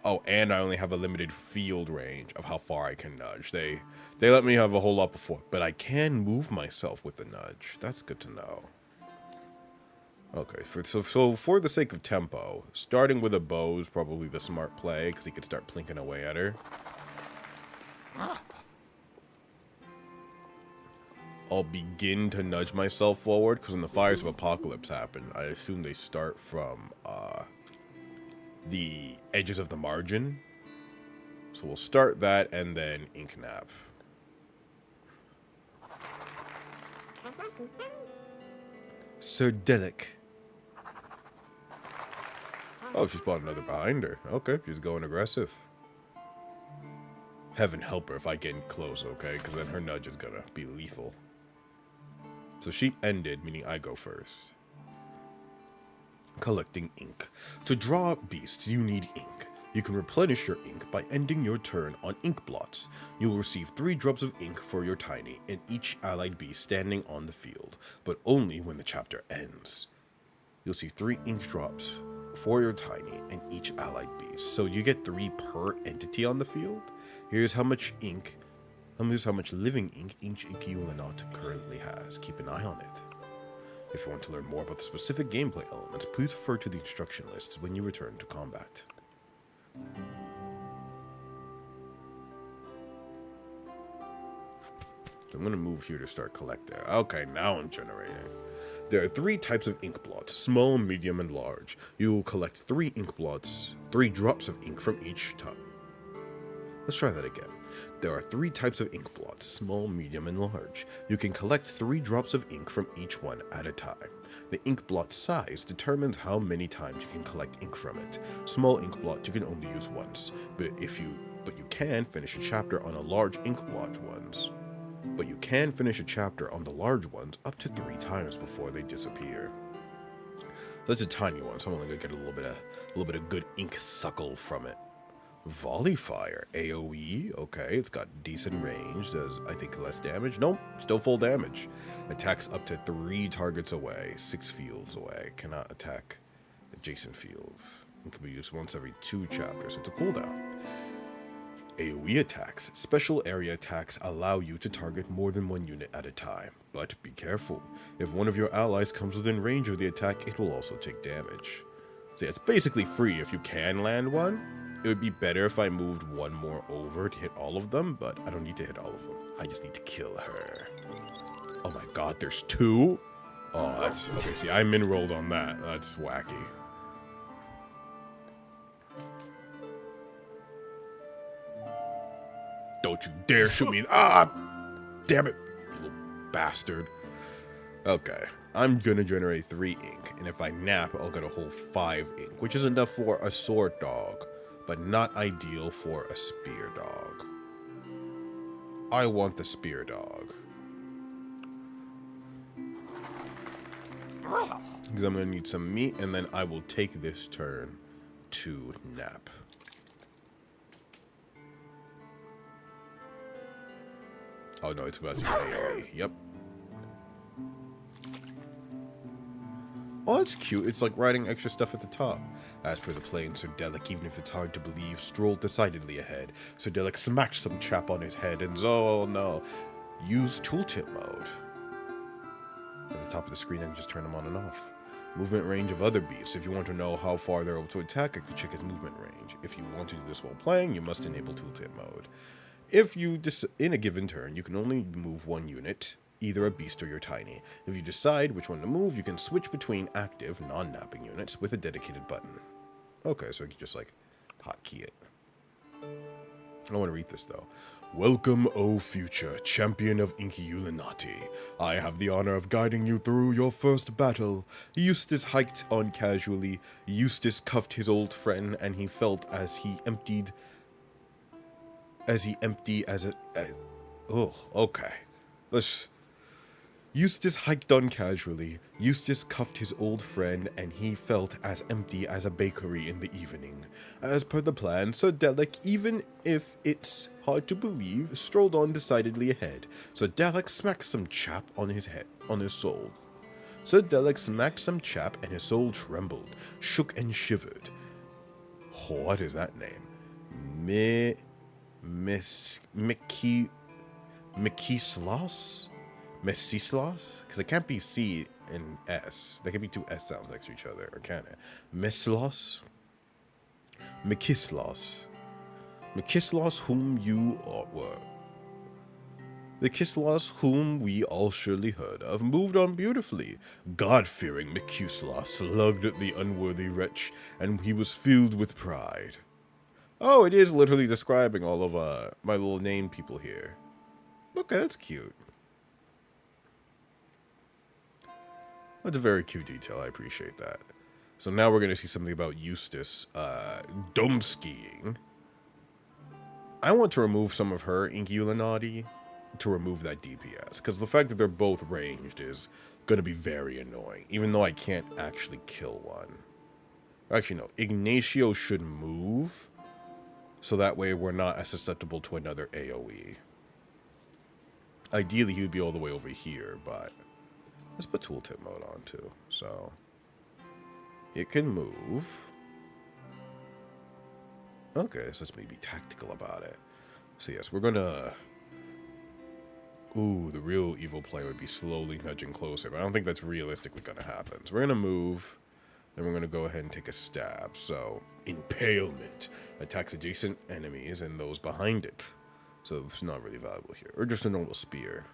Oh, and I only have a limited field range of how far I can nudge. They let me have a whole lot before, but I can move myself with the nudge. That's good to know. Okay, so for the sake of tempo, starting with a bow is probably the smart play, because he could start plinking away at her. I'll begin to nudge myself forward, because when the Fires of Apocalypse happen, I assume they start from the edges of the margin. So we'll start that, and then ink nap. Sir Delic. Oh, she spawned another behind her. Okay, she's going aggressive. Heaven help her if I get in close, okay? Because then her nudge is gonna be lethal. So she ended, meaning I go first. Collecting ink. To draw beasts, you need ink. You can replenish your ink by ending your turn on ink blots. You will receive 3 drops of ink for your tiny and each allied beast standing on the field, but only when the chapter ends. You'll see 3 ink drops for your tiny and each allied beast. So you get 3 per entity on the field. Here's how much ink, here's how much living ink each Inkulinati currently has. Keep an eye on it. If you want to learn more about the specific gameplay elements, please refer to the instruction lists when you return to combat. So I'm going to move here to start collecting. Okay, now I'm generating. There are 3 types of ink blots, small, medium, and large. You will collect 3 ink blots, 3 drops of ink from each time. Let's try that again. There are 3 types of ink blots, small, medium, and large. You can collect 3 drops of ink from each one at a time. The ink blot size determines how many times you can collect ink from it. Small ink blot you can only use once, but you can finish a chapter on a large ink blot once. But you can finish a chapter on the large ones up to 3 times before they disappear. That's a tiny one, so I'm only gonna get a little bit of good ink suckle from it. Volley fire, AoE, okay, it's got decent range, does, I think, less damage. Nope, still full damage. Attacks up to 3 targets away, 6 fields away. Cannot attack adjacent fields. It can be used once every 2 chapters. It's a cooldown. AoE attacks. Special area attacks allow you to target more than 1 unit at a time. But be careful. If one of your allies comes within range of the attack, it will also take damage. So yeah, it's basically free if you can land one. It would be better if I moved 1 more over to hit all of them, but I don't need to hit all of them. I just need to kill her. Oh my god, there's 2? Oh, that's... Okay, see, I min-rolled on that. That's wacky. Don't you dare shoot me. Ah! Damn it, you little bastard. Okay, I'm gonna generate 3 ink, and if I nap, I'll get a whole 5 ink, which is enough for a sword dog, but not ideal for a spear dog. I want the spear dog. Because I'm gonna need some meat, and then I will take this turn to nap. Oh no, it's about to be AoE. Yep. Oh, that's cute. It's like writing extra stuff at the top. As per the plane, Sir Delic, even if it's hard to believe, strolled decidedly ahead. Sir Delic smacked some chap on his head and oh no. Use tooltip mode. At the top of the screen, I can just turn them on and off. Movement range of other beasts. If you want to know how far they're able to attack, I could check his movement range. If you want to do this while playing, you must enable tooltip mode. If you in a given turn, you can only move 1 unit, either a beast or your tiny. If you decide which one to move, you can switch between active, non-napping units with a dedicated button. Okay, so I can just, like, hotkey it. I want to read this, though. Welcome, O future champion of Inkulinati. I have the honor of guiding you through your first battle. Eustace hiked on casually. Eustace cuffed his old friend, and he felt as empty as a... oh, okay. Eustace hiked on casually. Eustace cuffed his old friend, and he felt as empty as a bakery in the evening. As per the plan, Sir Delic, even if it's hard to believe, strolled on decidedly ahead. Sir Delic smacked some chap on his soul. Sir Delic smacked some chap, and his soul trembled, shook and shivered. What is that name? Mikislos? Mesislos? Because it can't be C and S. There can be 2 S sounds next to each other, or can it? Meslos? Mikislos. Mikislos whom you were. Mikislos whom we all surely heard of, moved on beautifully. God-fearing Mikislos lugged at the unworthy wretch, and he was filled with pride. Oh, it is literally describing all of my little named people here. Okay, that's cute. That's a very cute detail. I appreciate that. So now we're going to see something about Eustace dome skiing. I want to remove some of her Inkulinati to remove that DPS. Because the fact that they're both ranged is going to be very annoying. Even though I can't actually kill one. Actually, no. Ignacio should move. So that way we're not as susceptible to another AoE. Ideally, he would be all the way over here, but let's put tooltip mode on too. So it can move. Okay, so let's maybe tactical about it. So yes, we're gonna... Ooh, the real evil player would be slowly nudging closer, but I don't think that's realistically gonna happen. So we're gonna move, then we're gonna go ahead and take a stab. So, impalement attacks adjacent enemies and those behind it. So it's not really valuable here. Or just a normal spear.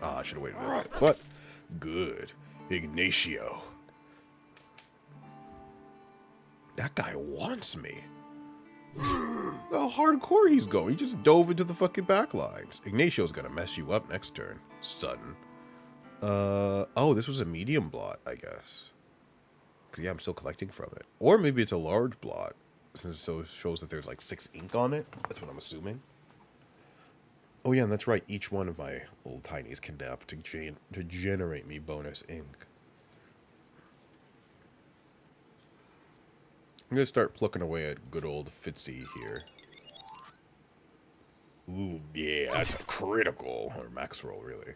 Ah, I should have waited a minute. But, good. Ignacio. That guy wants me. How hardcore he's going. He just dove into the fucking backlines. Ignacio's gonna mess you up next turn, son. Oh, this was a medium blot, I guess. Cause yeah, I'm still collecting from it. Or maybe it's a large blot, since it shows that there's like 6 ink on it. That's what I'm assuming. Oh yeah, and that's right. Each one of my little tinies can nap to generate me bonus ink. I'm gonna start plucking away at good old Fitzy here. Ooh, yeah, that's a critical, or max roll, really.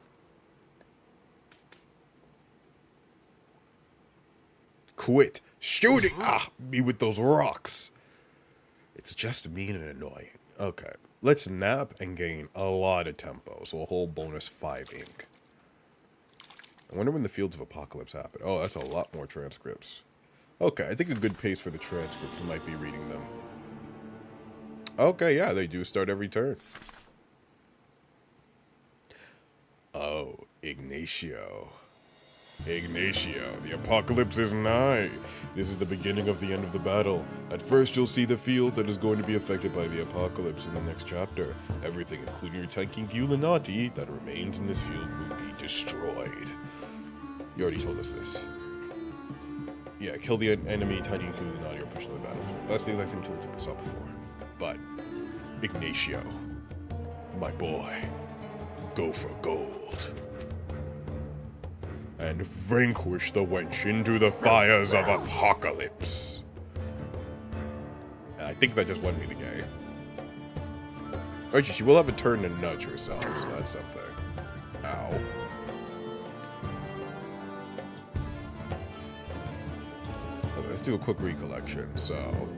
Quit shooting me with those rocks. It's just mean and annoying. Okay, let's nap and gain a lot of tempo, so a whole bonus 5 ink. I wonder when the Fields of Apocalypse happen. Oh, that's a lot more transcripts. Okay, I think a good pace for the transcripts might be reading them. Okay, yeah, they do start every turn. Oh, Ignacio. Ignacio, the apocalypse is nigh. This is the beginning of the end of the battle. At first, you'll see the field that is going to be affected by the apocalypse in the next chapter. Everything, including your tanking Inkulinati that remains in this field, will be destroyed. You already told us this. Yeah, kill the enemy, tiny Inkulinati, or push them to the battlefield. That's the exact same tooltip I saw before. But, Ignacio, my boy, go for gold. And vanquish the wench into the fires of apocalypse. I think that just won me the game. Actually, she will have a turn to nudge herself, so that's something. Ow. Okay, let's do a quick recollection. So,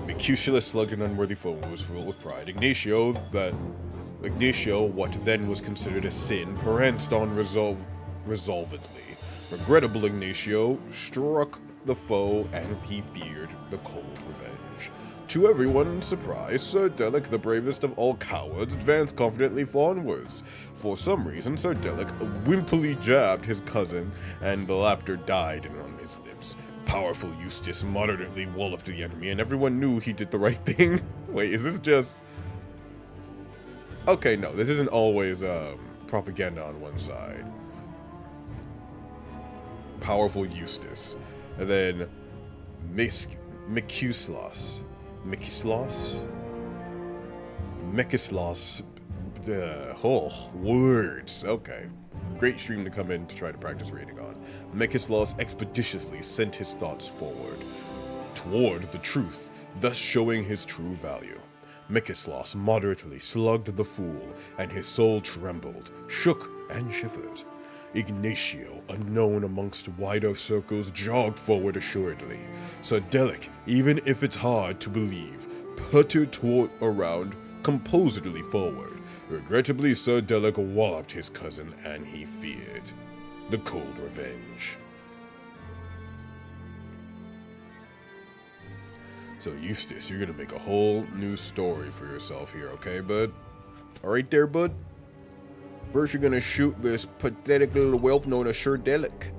Mercutulus slugged an unworthy foe who was filled with pride. Ignacio, what then was considered a sin, pranced on resolvedly. Regrettable Ignacio struck the foe, and he feared the cold revenge. To everyone's surprise, Sir Delic, the bravest of all cowards, advanced confidently onwards. For some reason, Sir Delic wimpily jabbed his cousin, and the laughter died on his lips. Powerful Eustace moderately walloped the enemy, and everyone knew he did the right thing. Wait, is this just... Okay, no, this isn't always propaganda on one side. Powerful Eustace. And then Mekislos. Words. Okay. Great stream to come in to try to practice reading on. Mekislos expeditiously sent his thoughts forward, toward the truth, thus showing his true value. Mekislos moderately slugged the fool, and his soul trembled, shook, and shivered. Ignacio, unknown amongst wider circles, jogged forward assuredly. Sir Delic, even if it's hard to believe, puttered around composedly forward. Regrettably, Sir Delic walloped his cousin, and he feared the cold revenge. So, Eustace, you're gonna make a whole new story for yourself here, okay, bud? Alright there, bud? First, you're gonna shoot this pathetic little whelp known as Sir Delic.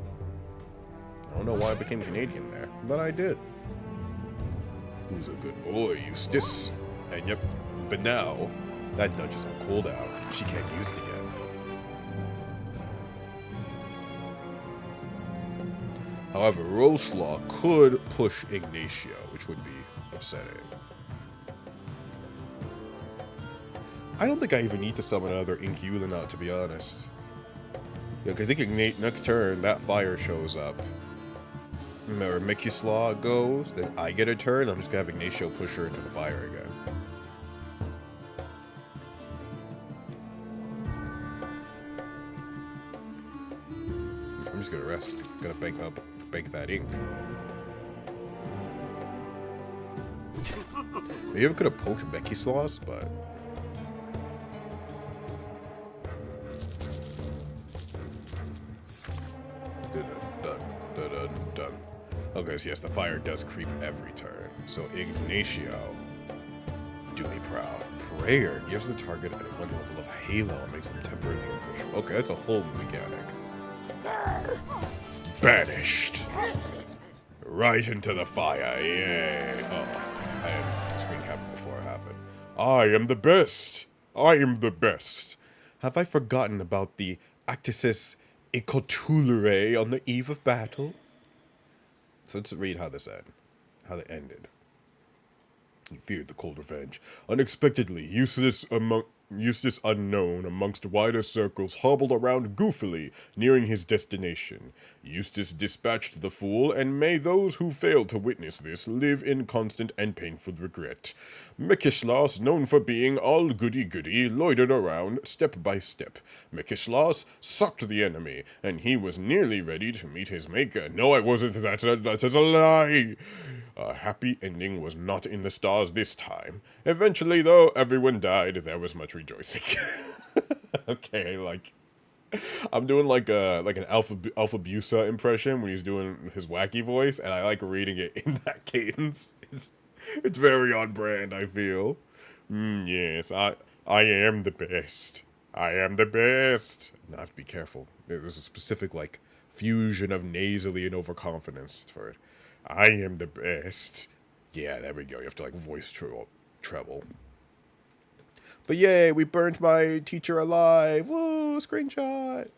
I don't know why I became Canadian there, but I did. Who's a good boy, Eustace? And yep, but now, that nudge is on cooldown. She can't use it again. However, Roslaw could push Ignacio, which would be upsetting. I don't think I even need to summon another Inkulinati, to be honest. Yeah, I think next turn, that fire shows up. or Mikislaw goes, then I get a turn. I'm just gonna have Ignacio push her into the fire again. I'm just gonna rest. Gonna bake that ink. Maybe I could have poked Mikislaw's, but done. Okay, so yes, the fire does creep every turn. So Ignacio, do me proud. Prayer gives the target at one level of halo and makes them temporarily imperishable. Okay, that's a whole new mechanic. Banished. Right into the fire, yay. Oh, I had screen cap before it happened. I am the best. I am the best. Have I forgotten about the Actisis Ecotulere on the eve of battle? So let's read how this ended. How it ended. He feared the cold revenge. Unexpectedly, useless unknown amongst wider circles hobbled around goofily, nearing his destination. Eustace dispatched the fool, and may those who fail to witness this live in constant and painful regret. Mikislaus, known for being all goody-goody, loitered around step by step. Mikislaus sucked the enemy, and he was nearly ready to meet his maker. No, I wasn't. That's a lie. A happy ending was not in the stars this time. Eventually, though everyone died, there was much rejoicing. Okay, like I'm doing like an Alpha Busa impression when he's doing his wacky voice, and I like reading it in that cadence. It's very on brand, I feel. Yes, I am the best. I am the best. Now I have to be careful. There's a specific like fusion of nasally and overconfidence for it. I am the best. Yeah, there we go. You have to like voice treble. But yay, we burnt my teacher alive. Woo, screenshot.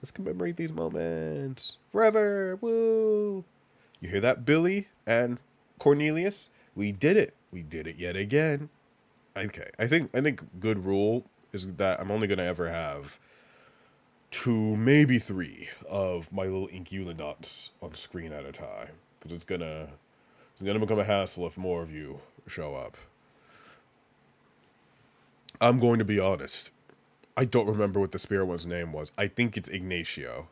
Let's commemorate these moments. Forever. Woo. You hear that, Billy and Cornelius? We did it. We did it yet again. Okay, I think good rule is that I'm only gonna ever have 2, maybe 3 of my little Inkulinats on screen at a time, because it's gonna become a hassle if more of you show up. I'm going to be honest. I don't remember what the spirit one's name was. I think it's Ignacio.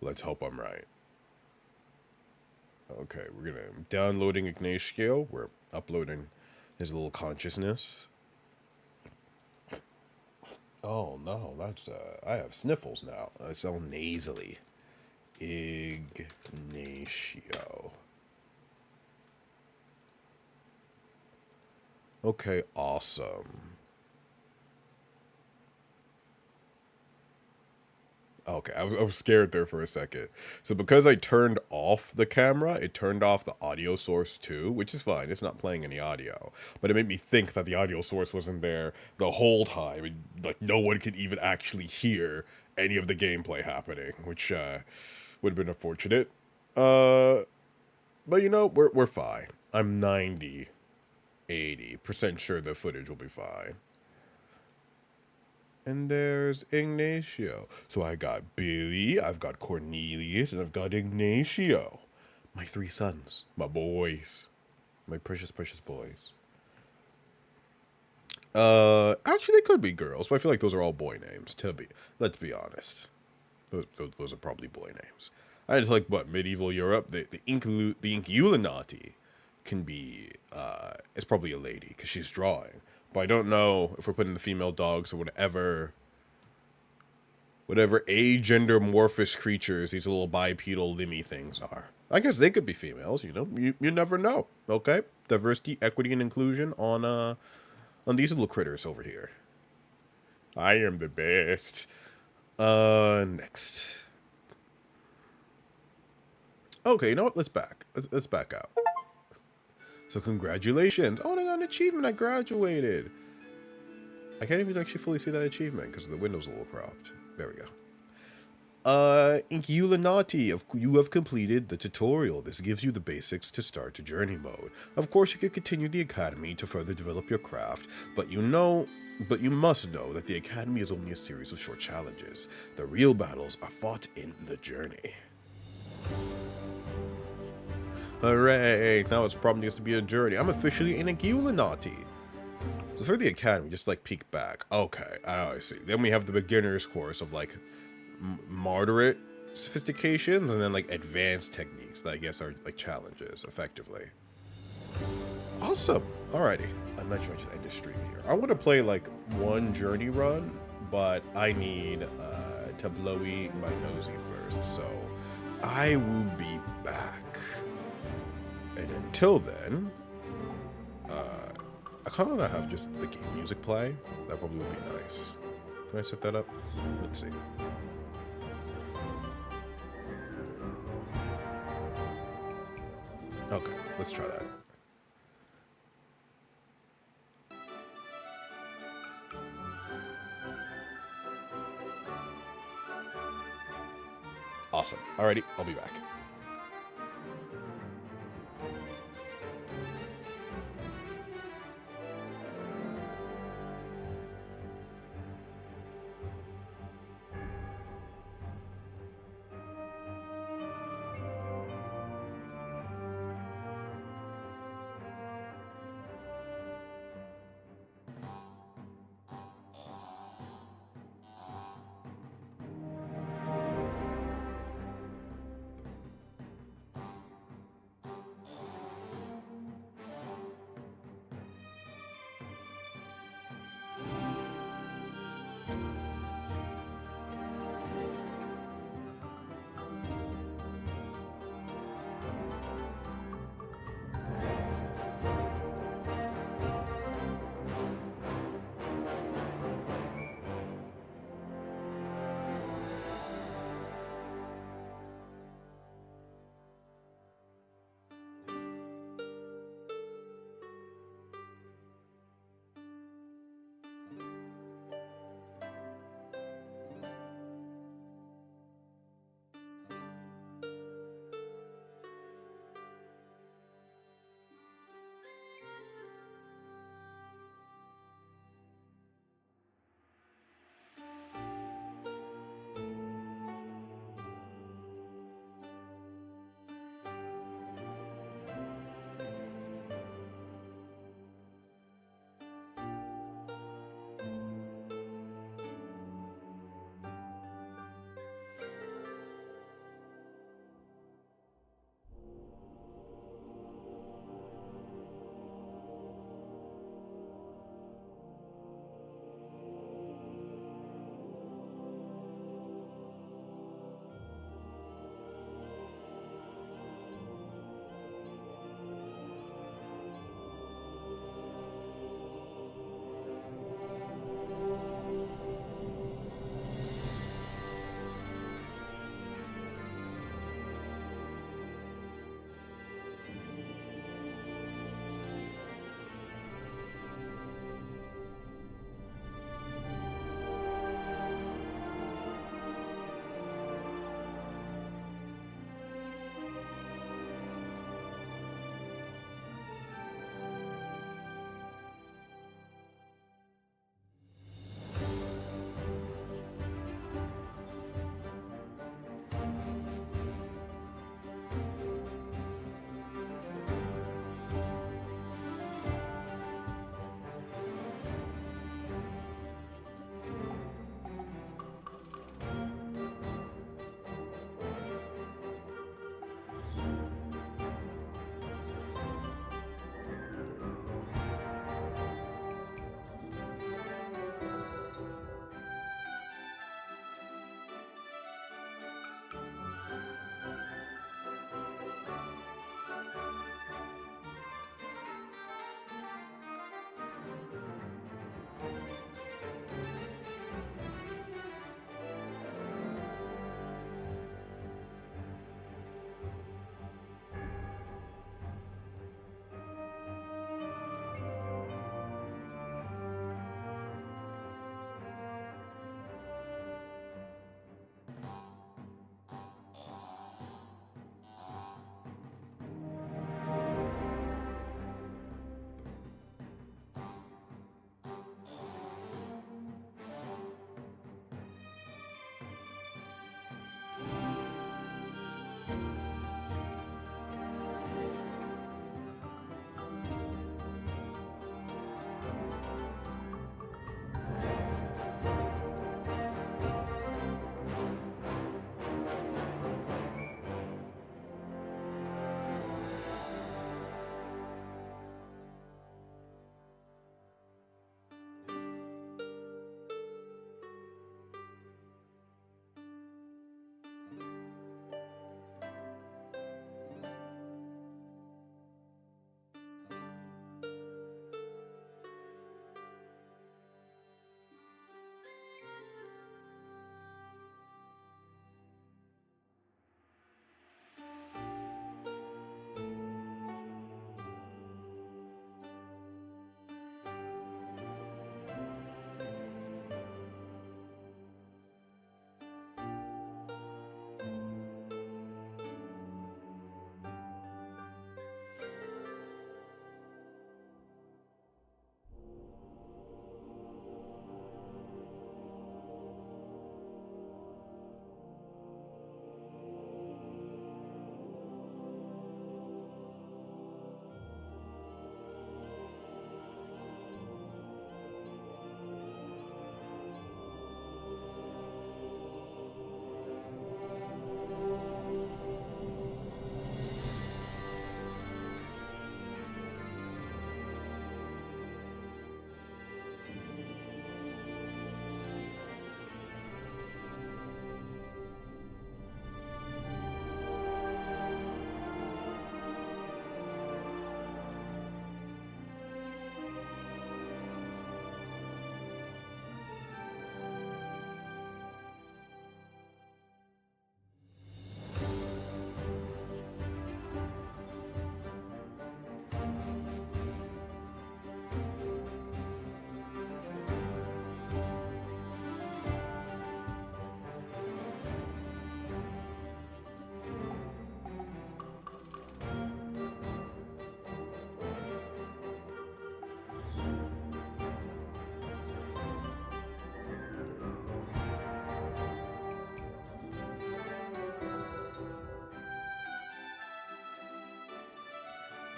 Let's hope I'm right. Okay, we're downloading Ignacio. We're uploading his little consciousness. Oh no, that's I have sniffles now. I sound nasally. Ignacio. Okay, awesome. Okay, I was scared there for a second. So because I turned off the camera, it turned off the audio source too, which is fine. It's not playing any audio. But it made me think that the audio source wasn't there the whole time. And, like, no one could even actually hear any of the gameplay happening, which would have been unfortunate. But you know, we're fine. I'm 80% sure the footage will be fine. And there's Ignacio. So I got Billy, I've got Cornelius, and I've got Ignacio. My 3 sons. My boys. My precious, precious boys. Actually, they could be girls, but I feel like those are all boy names, let's be honest. Those are probably boy names. I just like, what, medieval Europe? The Inkulinati can be, it's probably a lady, because she's drawing. But I don't know if we're putting the female dogs or whatever agender morphous creatures these little bipedal limmy things are. I guess they could be females, you know. You never know. Okay? Diversity, equity, and inclusion on these little critters over here. I am the best. Next. Okay, you know what? Let's back out. So congratulations. Oh, I got an achievement. I graduated. I can't even actually fully see that achievement because the window's a little cropped. There we go. Inkulinati, you have completed the tutorial. This gives you the basics to start to journey mode. Of course, you can continue the academy to further develop your craft, but you know But you must know that the Academy is only a series of short challenges. The real battles are fought in the journey. Hooray! Now it's probably just to be a journey. I'm officially in Inkulinati. So for the Academy, just like peek back. Okay, I see. Then we have the beginner's course of like moderate sophistications, and then like advanced techniques that I guess are like challenges, effectively. Awesome. Alrighty. I'm not trying to end the stream here. I want to play like one journey run, but I need to blowy my nosy first, so I will be back. And until then, I kind of want to have just the game music play. That probably would be nice. Can I set that up? Let's see. Okay, let's try that. Awesome. Alrighty, I'll be back.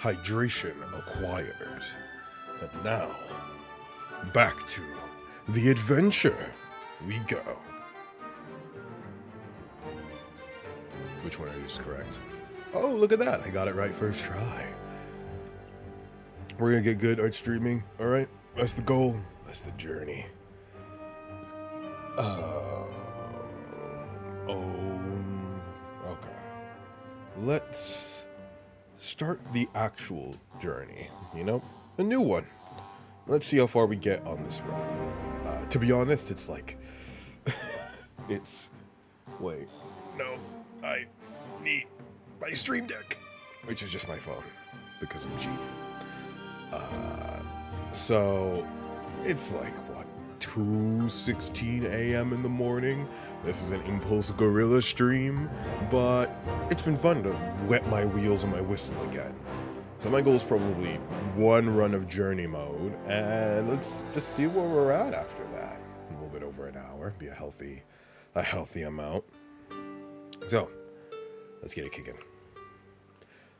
hydration acquired. And now, back to the adventure we go. Which one is correct? Oh, look at that. I got it right first try. We're gonna get good at streaming. Alright, that's the goal. That's the journey. Okay. Let's start the actual journey, you know? A new one. Let's see how far we get on this run. To be honest, it's like... Wait. No. I need my stream deck. Which is just my phone. Because I'm cheap. So... It's like, what? 2:16 a.m. in the morning. This is an Impulse Gorilla stream, but it's been fun to wet my wheels and my whistle again. So my goal is probably one run of journey mode, and let's just see where we're at after that. A little bit over an hour, be a healthy amount. So, let's get it kicking.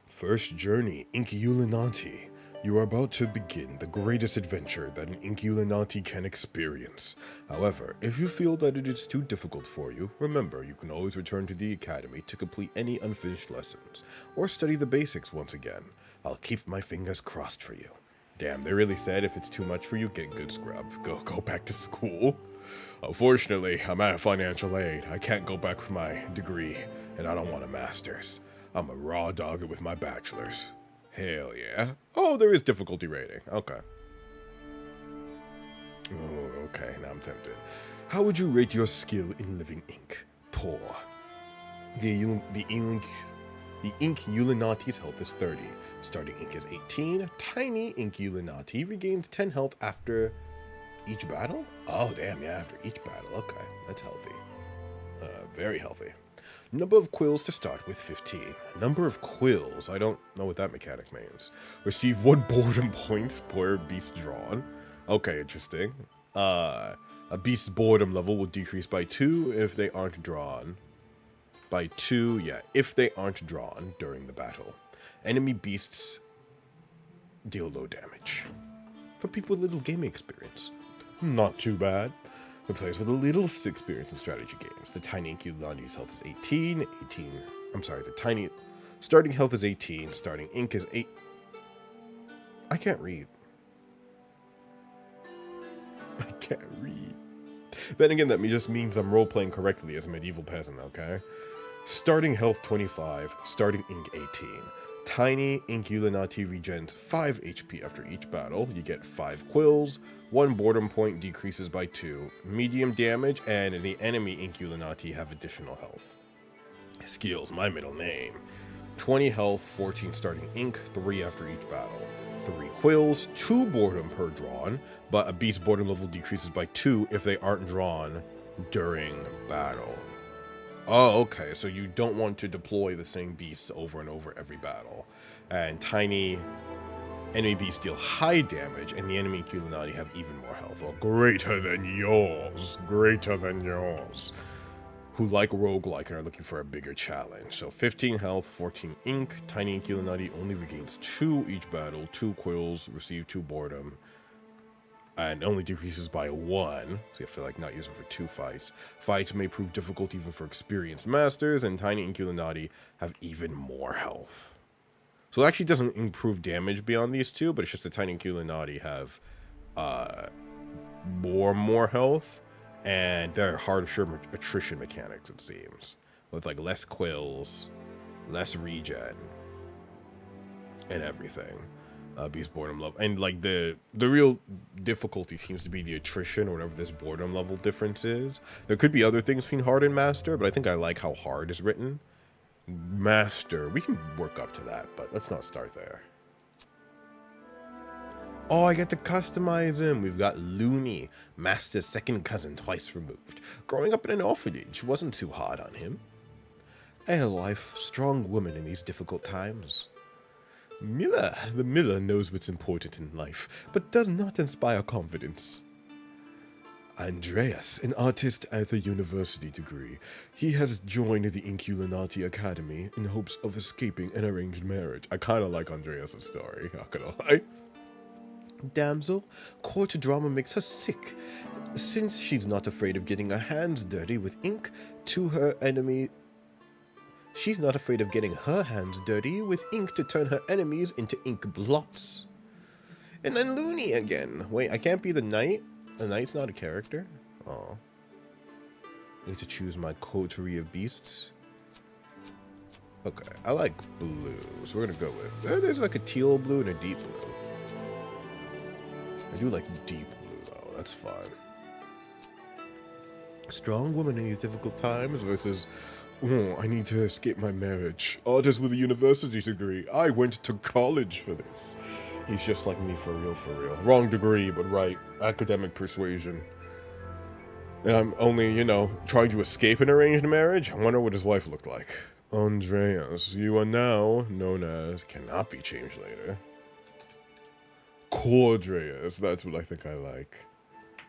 First journey, Inkulinati. You are about to begin the greatest adventure that an Inkulinati can experience. However, if you feel that it is too difficult for you, remember you can always return to the academy to complete any unfinished lessons, or study the basics once again. I'll keep my fingers crossed for you. Damn, they really said if it's too much for you, get good scrub. Go back to school. Unfortunately, I'm out of financial aid. I can't go back for my degree, and I don't want a master's. I'm a raw dogger with my bachelor's. Hell yeah. Oh, there is difficulty rating. Okay. Oh, okay, now I'm tempted. How would you rate your skill in living ink? Poor. The Inkulinati's health is 30. Starting ink is 18. Tiny Inkulinati regains 10 health after each battle? Oh, damn, yeah, after each battle. Okay, that's healthy. Very healthy. Number of quills to start with 15. Number of quills, I don't know what that mechanic means. Receive 1 boredom point per beast drawn. Okay, interesting. A beast's boredom level will decrease by 2 if they aren't drawn. By 2, yeah, if they aren't drawn during the battle. Enemy beasts deal low damage. For people with little gaming experience. Not too bad. For players with a little experience in strategy games. The tiny Inkulinati's health is 18. Starting health is 18. Starting ink is 8. I can't read. I can't read. Then again, that just means I'm role-playing correctly as a medieval peasant, okay? Starting health 25. Starting ink 18. Tiny Inkulinati regens 5 HP after each battle. You get 5 quills. 1 boredom point decreases by 2. Medium damage, and the enemy Inkulinati have additional health. Skills, my middle name. 20 health, 14 starting ink, 3 after each battle. 3 quills, 2 boredom per drawn, but a beast boredom level decreases by 2 if they aren't drawn during battle. Oh, okay, so you don't want to deploy the same beasts over and over every battle. And tiny enemy beasts deal high damage, and the enemy Inkulinati have even more health. Or greater than yours. Greater than yours. Who like roguelike and are looking for a bigger challenge. So 15 health, 14 ink. Tiny Inkulinati only regains 2 each battle. 2 quills, receive 2 boredom. And only decreases by 1, so you have to like not use them for 2 fights. Fights may prove difficult even for experienced masters, and Tiny Inkulinati have even more health. So it actually doesn't improve damage beyond these 2, but it's just the Tiny Inkulinati have more health, and they're harsher attrition mechanics, it seems. With like less quills, less regen, and everything. Beast boredom level, and like the real difficulty seems to be the attrition or whatever this boredom level difference is. There could be other things between hard and master, but I think I like how hard is written. Master, we can work up to that, but let's not start there. Oh, I get to customize him. We've got Looney, Master's second cousin twice removed. Growing up in an orphanage wasn't too hard on him. Alewife, strong woman in these difficult times. Miller, the miller knows what's important in life, but does not inspire confidence. Andreas, an artist at a university degree. He has joined the Inkulinati Academy in hopes of escaping an arranged marriage. I kind of like Andreas' story, not gonna lie. Damsel, court drama makes her sick, since she's not afraid of getting her hands dirty with ink to her enemy. She's not afraid of getting her hands dirty with ink to turn her enemies into ink blots. And then Looney again. Wait, I can't be the knight? The knight's not a character? Oh. I need to choose my coterie of beasts. Okay, I like blue, so we're gonna go with... There's like a teal blue and a deep blue. I do like deep blue though, that's fine. Strong woman in these difficult times versus... Oh, I need to escape my marriage. Artist with a university degree. I went to college for this. He's just like me for real, for real. Wrong degree, but right. Academic persuasion. And I'm only, you know, trying to escape an arranged marriage? I wonder what his wife looked like. Andreas, you are now known as cannot be changed later. Cordreas, that's what I think I like.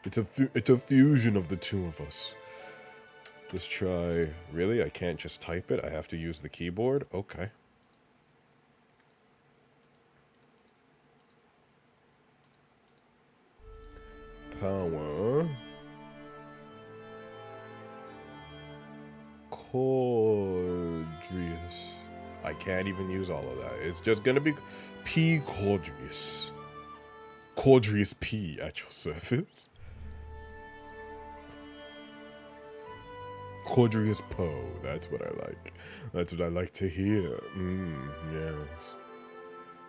It's a fusion of the two of us. Let's try... Really? I can't just type it? I have to use the keyboard? Okay. Power. Cordrius. I can't even use all of that. It's just gonna be P. Cordrius. Cordrius P at your service. Cordrius Poe, that's what I like. That's what I like to hear. Yes.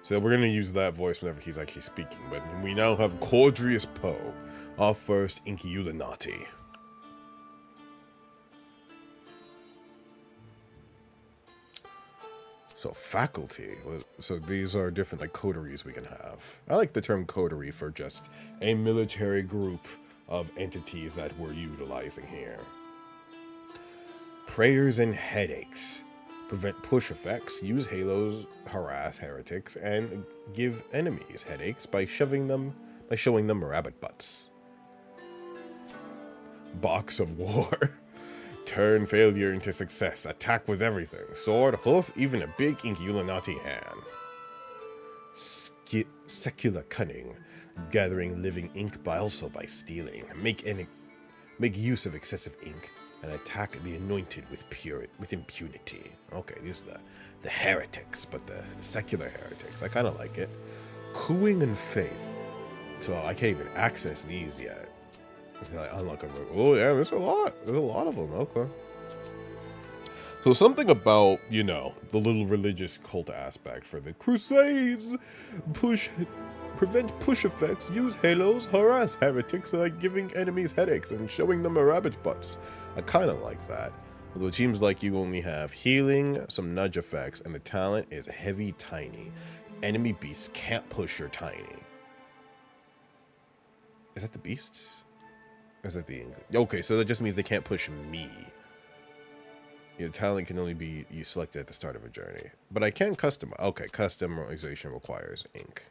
So we're gonna use that voice whenever he's actually speaking, but we now have Cordrius Poe, our first Inkulinati. So faculty, so these are different like coteries we can have. I like the term coterie for just a military group of entities that we're utilizing here. Prayers and headaches. Prevent push effects, use halos, harass heretics, and give enemies headaches by showing them rabbit butts. Box of war. Turn failure into success. Attack with everything. Sword, hoof, even a big Inkulinati hand. Secular cunning. Gathering living ink by stealing. Make use of excessive ink and attack the anointed with impunity. Okay, these are the heretics, but the secular heretics. I kind of like it. Cooing and faith. So I can't even access these yet. I unlock them. Oh yeah, there's a lot. There's a lot of them. Okay. So something about, you know, the little religious cult aspect for the Crusades. Prevent push effects, use halos, harass heretics by giving enemies headaches and showing them a rabbit butts. I kind of like that. Although it seems like you only have healing, some nudge effects, and the talent is heavy tiny. Enemy beasts can't push your tiny. Is that the beasts? Or is that the... Okay, so that just means they can't push me. Your talent can only be selected at the start of a journey. But I can customize. Okay, customization requires ink.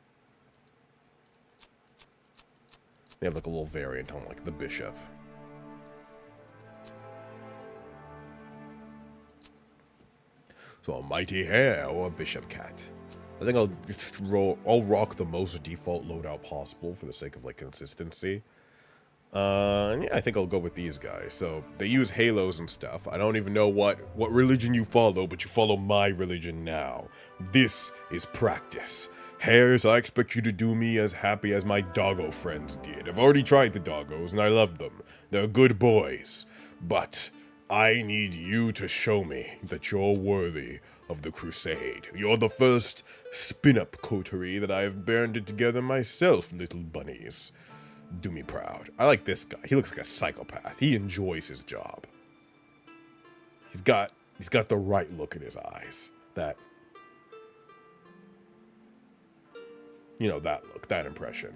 They have like a little variant on like the bishop. So a mighty hare or a bishop cat. I think I'll rock the most default loadout possible for the sake of like consistency. Yeah, I think I'll go with these guys. So they use halos and stuff. I don't even know what religion you follow, but you follow my religion now. This is practice. Hares, I expect you to do me as happy as my doggo friends did. I've already tried the doggos, and I love them. They're good boys. But I need you to show me that you're worthy of the crusade. You're the first spin-up coterie that I have banded together myself, little bunnies. Do me proud. I like this guy. He looks like a psychopath. He enjoys his job. He's got the right look in his eyes. That... You know, that look, that impression.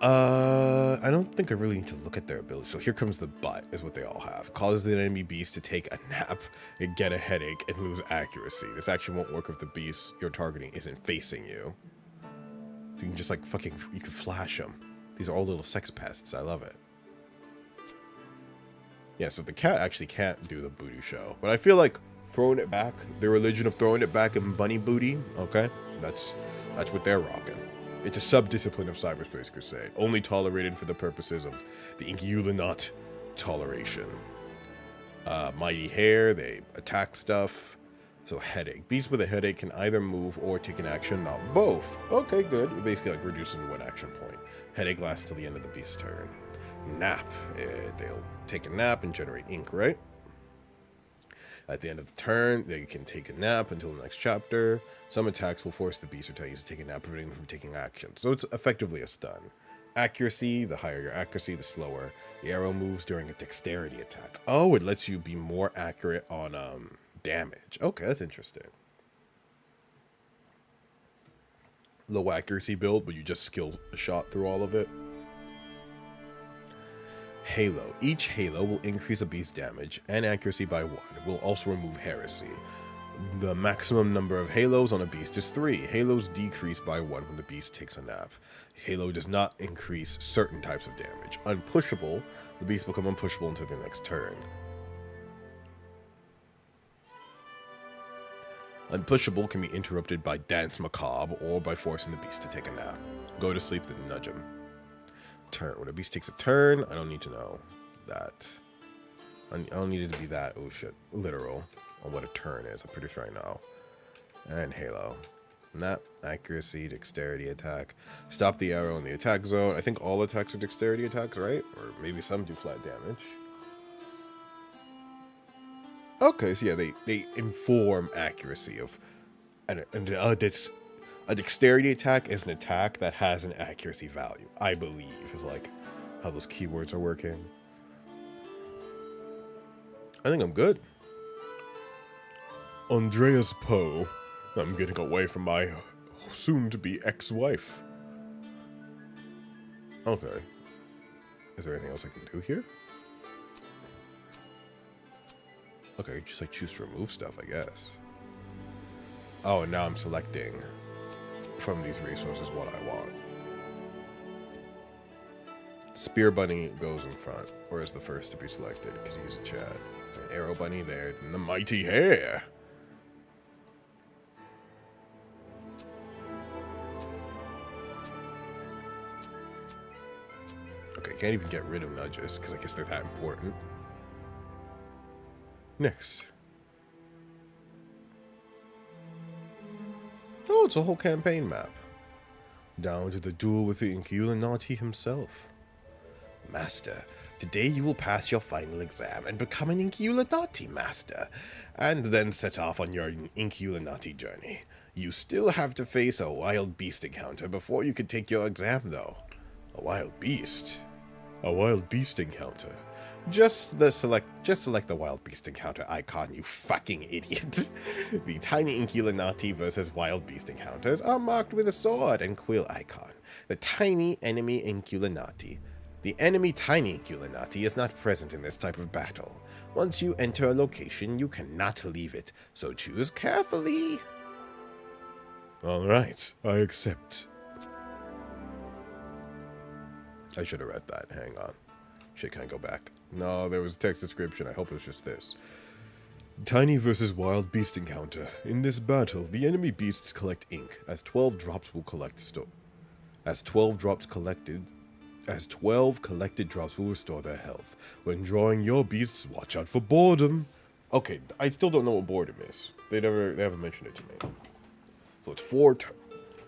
I don't think I really need to look at their ability. So here comes the butt, is what they all have. Causes the enemy beast to take a nap, and get a headache, and lose accuracy. This action won't work if the beast you're targeting isn't facing you. So you can just like fucking, you can flash them. These are all little sex pests. I love it. Yeah, so the cat actually can't do the booty show. But I feel like throwing it back, the religion of throwing it back in bunny booty, okay? That's what they're rocking. It's a sub-discipline of Cyberspace Crusade, only tolerated for the purposes of the Inkulinati toleration. Mighty Hair, they attack stuff. So Headache. Beast with a headache can either move or take an action, not both. Okay, good. It basically like reduces one action point. Headache lasts till the end of the beast's turn. Nap. They'll take a nap and generate ink, right? At the end of the turn, they can take a nap until the next chapter. Some attacks will force the beast or Titans to take a nap, preventing them from taking action. So it's effectively a stun. Accuracy, the higher your accuracy, the slower. The arrow moves during a dexterity attack. Oh, it lets you be more accurate on damage. Okay, that's interesting. Low accuracy build, but you just skill shot through all of it. Halo. Each halo will increase a beast's damage and accuracy by 1. It will also remove heresy. The maximum number of halos on a beast is 3. Halos decrease by 1 when the beast takes a nap. Halo does not increase certain types of damage. Unpushable. The beast will become unpushable until the next turn. Unpushable can be interrupted by Dance Macabre or by forcing the beast to take a nap. Go to sleep, then nudge him. Turn. When a beast takes a turn, I don't need to know that. I don't need it to be that, oh shit, literal on what a turn is. I'm pretty sure I know. And Halo. Nap, accuracy, dexterity attack. Stop the arrow in the attack zone. I think all attacks are dexterity attacks, right? Or maybe some do flat damage. Okay, so yeah, they inform accuracy of... A dexterity attack is an attack that has an accuracy value, I believe, is like how those keywords are working. I think I'm good. Andreas Poe. I'm getting away from my soon-to-be ex-wife. Okay. Is there anything else I can do here? Okay, just like choose to remove stuff, I guess. Oh, and now I'm selecting from these resources what I want. Spear Bunny goes in front, or is the first to be selected because he's a Chad. Arrow Bunny there, then the Mighty Hair. Okay, can't even get rid of nudges because I guess they're that important. Next. Oh, it's a whole campaign map. Down to the duel with the Inkulinati himself. Master, today you will pass your final exam and become an Inkulinati master, and then set off on your Inkulinati journey. You still have to face a wild beast encounter before you can take your exam, though. A wild beast? A wild beast encounter? Just select the wild beast encounter icon, you fucking idiot. The tiny Inkulinati versus wild beast encounters are marked with a sword and quill icon. The tiny enemy Inkulinati. The enemy tiny Inkulinati is not present in this type of battle. Once you enter a location, you cannot leave it, so choose carefully. Alright, I accept. I should have read that, hang on. Shit, can I go back? No, there was a text description. I hope it was just this. Tiny versus wild beast encounter. In this battle, the enemy beasts collect ink. As 12 drops will collect As 12 collected drops will restore their health. When drawing your beasts, watch out for boredom. Okay, I still don't know what boredom is. They haven't mentioned it to me. So it's 4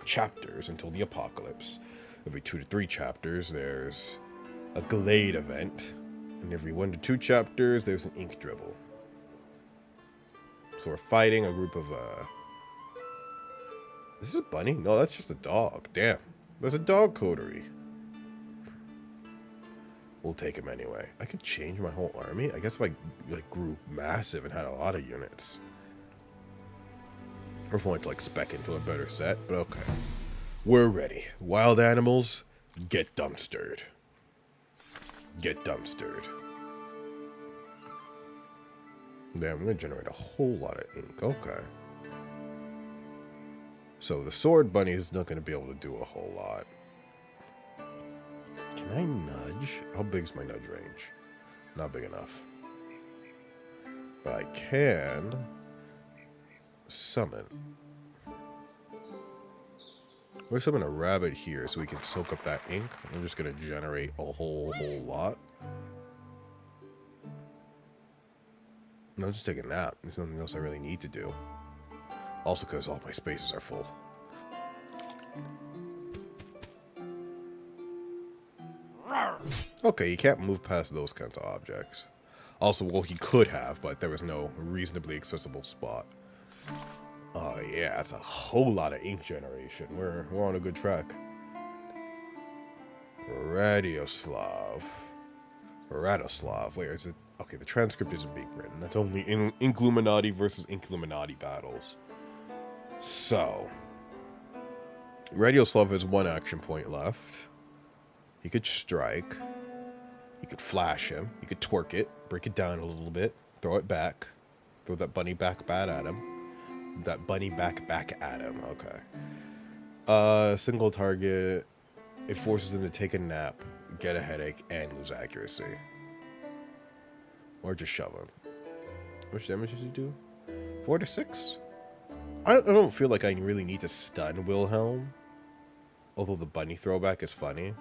chapters until the apocalypse. Every 2 to 3 chapters, there's a Glade event, and every 1 to 2 chapters, there's an ink dribble. So we're fighting a group of, Is this a bunny? No, that's just a dog. Damn. There's a dog coterie. We'll take him anyway. I could change my whole army? I guess if I, like, grew massive and had a lot of units. Or if I wanted to, like, spec into a better set, but okay. We're ready. Wild animals, get dumpstered. Get dumpstered. Damn, I'm going to generate a whole lot of ink. Okay. So the sword bunny is not going to be able to do a whole lot. nudge. How big is my nudge range? Not big enough. But I can summon. We're summon a rabbit here so we can soak up that ink. I'm just gonna generate a whole lot. No, just take a nap. There's nothing else I really need to do. Also because all my spaces are full. Okay, you can't move past those kinds of objects. Also, well, he could have, but there was no reasonably accessible spot. Oh yeah, that's a whole lot of ink generation. We're on a good track. Radoslav. Where is it? Okay, the transcript isn't being written. That's only in Inkulinati versus Inkulinati battles. So, Radoslav has 1 action point left. He could strike. You could flash him. You could twerk it, break it down a little bit, throw it back, throw that bunny back at him. That bunny back at him. Okay. Single target. It forces him to take a nap, get a headache, and lose accuracy. Or just shove him. How much damage does he do? 4 to 6? I don't feel like I really need to stun Wilhelm. Although the bunny throwback is funny.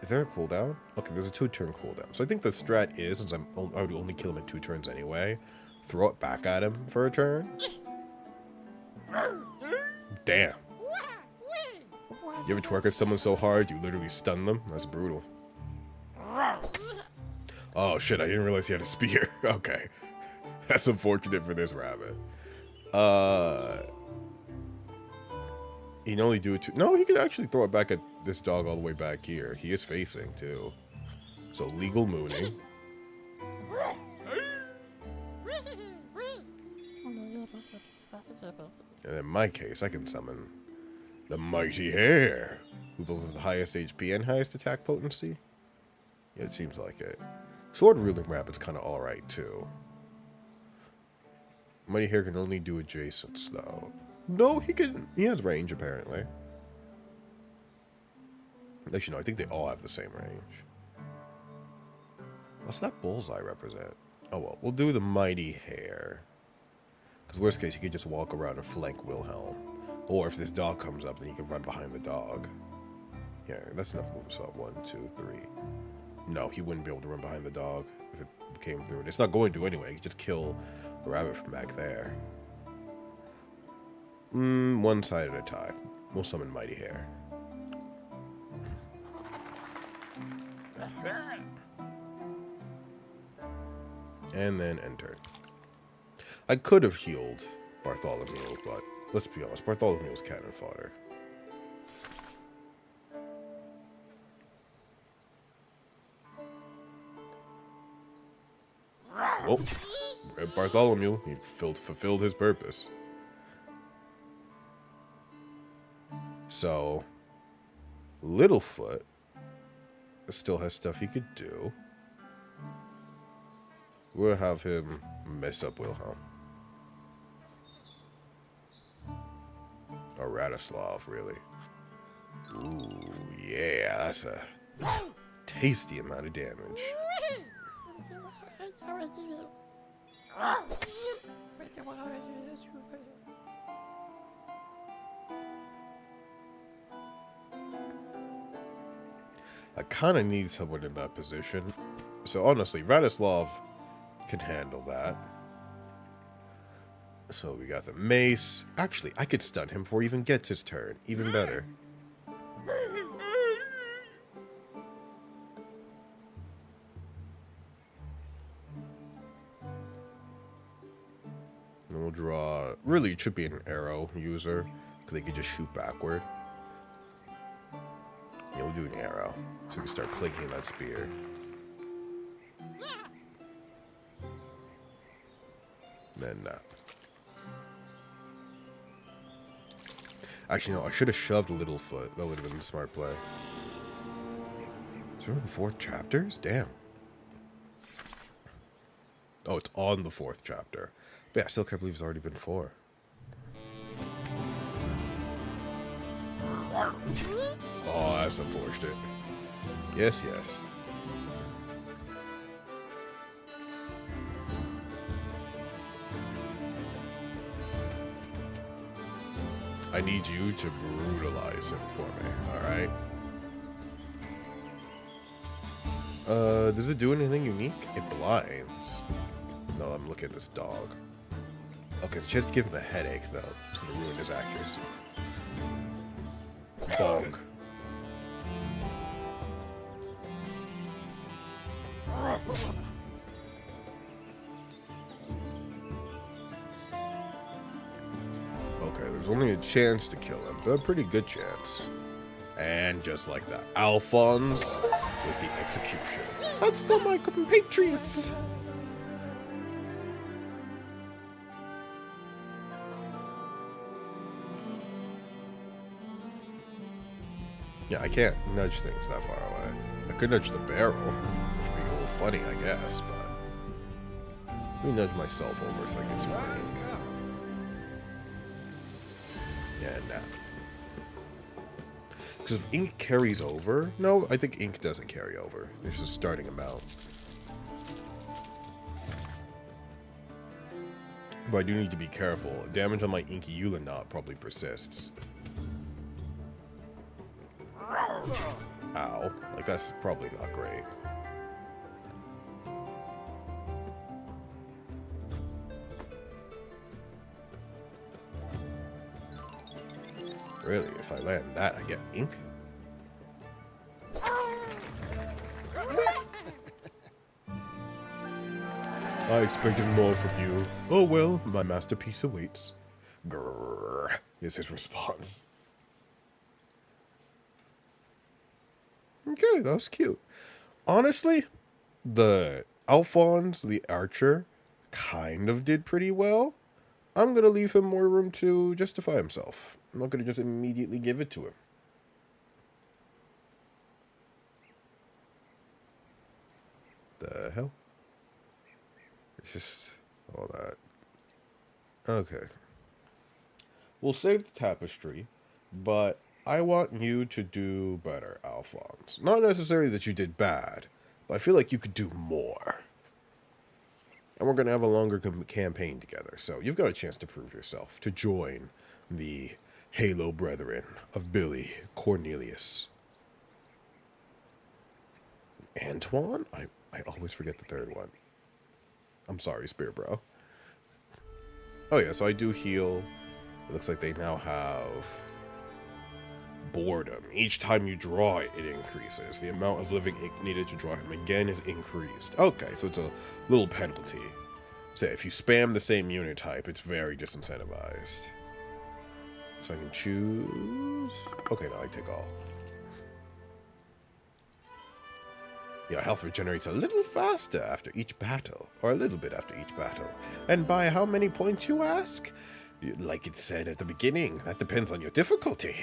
Is there a cooldown? Okay, there's a 2-turn cooldown. So I think the strat is, since I would only kill him in 2 turns anyway, throw it back at him for a turn. Damn. You ever twerk at someone so hard you literally stun them? That's brutal. Oh shit, I didn't realize he had a spear. Okay. That's unfortunate for this rabbit. He can only do it to... No, he could actually throw it back at this dog all the way back here. He is facing, too. So, legal mooning. And in my case, I can summon the Mighty Hare, who both has the highest HP and highest attack potency. Yeah, it seems like it. Sword-wielding rabbit's kind of alright, too. Mighty Hare can only do adjacents, though. No, he has range, apparently. Actually, no, I think they all have the same range. What's that bullseye represent? Oh, well, we'll do the Mighty Hare. Because worst case, you could just walk around and flank Wilhelm. Or if this dog comes up, then you can run behind the dog. Yeah, that's enough moves up. 1, 2, 3. No, he wouldn't be able to run behind the dog if it came through. It's not going to anyway. You could just kill the rabbit from back there. One side at a time. We'll summon Mighty Hare. And then enter. I could have healed Bartholomew, but let's be honest, Bartholomew's cannon fodder. Oh, Bartholomew, he fulfilled his purpose. So, Littlefoot still has stuff he could do. We'll have him mess up Wilhelm. Or Radoslav, really. Ooh, yeah, that's a tasty amount of damage. I kind of need someone in that position. So honestly, Radoslav can handle that. So we got the mace. Actually, I could stun him before he even gets his turn. Even better. And we'll draw... Really, it should be an arrow user, because they could just shoot backward. Yeah, we'll do an arrow, so we can start clicking that spear. Then, actually, no, I should have shoved Littlefoot. That would have been the smart play. Is there only 4 chapters? Damn. Oh, it's on the 4th chapter. But yeah, I still can't believe it's already been 4. Oh, that's unfortunate. Yes, yes. I need you to brutalize him for me, alright? Does it do anything unique? It blinds. No, I'm looking at this dog. Okay, so just give him a headache, though. It's gonna ruin his accuracy. Dog. Okay, there's only a chance to kill him, but a pretty good chance. And just like that, Alphonse with the execution. That's for my compatriots! Yeah, I can't nudge things that far away. I could nudge the barrel, which would be a little funny, I guess, but... Let me nudge myself over so I can see my ink. Yeah, nah. Because if ink carries over... No, I think ink doesn't carry over. There's a starting amount. But I do need to be careful. Damage on my Inkulinati probably persists. Ow. Like, that's probably not great. Really, if I land that, I get ink? I expected more from you. Oh well, my masterpiece awaits. Grrr, is his response. Okay, that was cute. Honestly, the Alphonse, the archer, kind of did pretty well. I'm going to leave him more room to justify himself. I'm not going to just immediately give it to him. The hell? It's just all that. Okay. We'll save the tapestry, but I want you to do better, Alphonse. Not necessarily that you did bad, but I feel like you could do more. And we're going to have a longer campaign together, so you've got a chance to prove yourself, to join the Halo Brethren of Billy Cornelius. Antoine? I always forget the third one. I'm sorry, Spear Bro. Oh yeah, so I do heal. It looks like they now have boredom. Each time you draw it, it increases. The amount of living ink needed to draw him again is increased. Okay, so it's a little penalty. Say, if you spam the same unit type, it's very disincentivized. So I can choose... Okay, now I take all. Your health regenerates a little faster after each battle, or a little bit after each battle. And by how many points, you ask? Like it said at the beginning, that depends on your difficulty.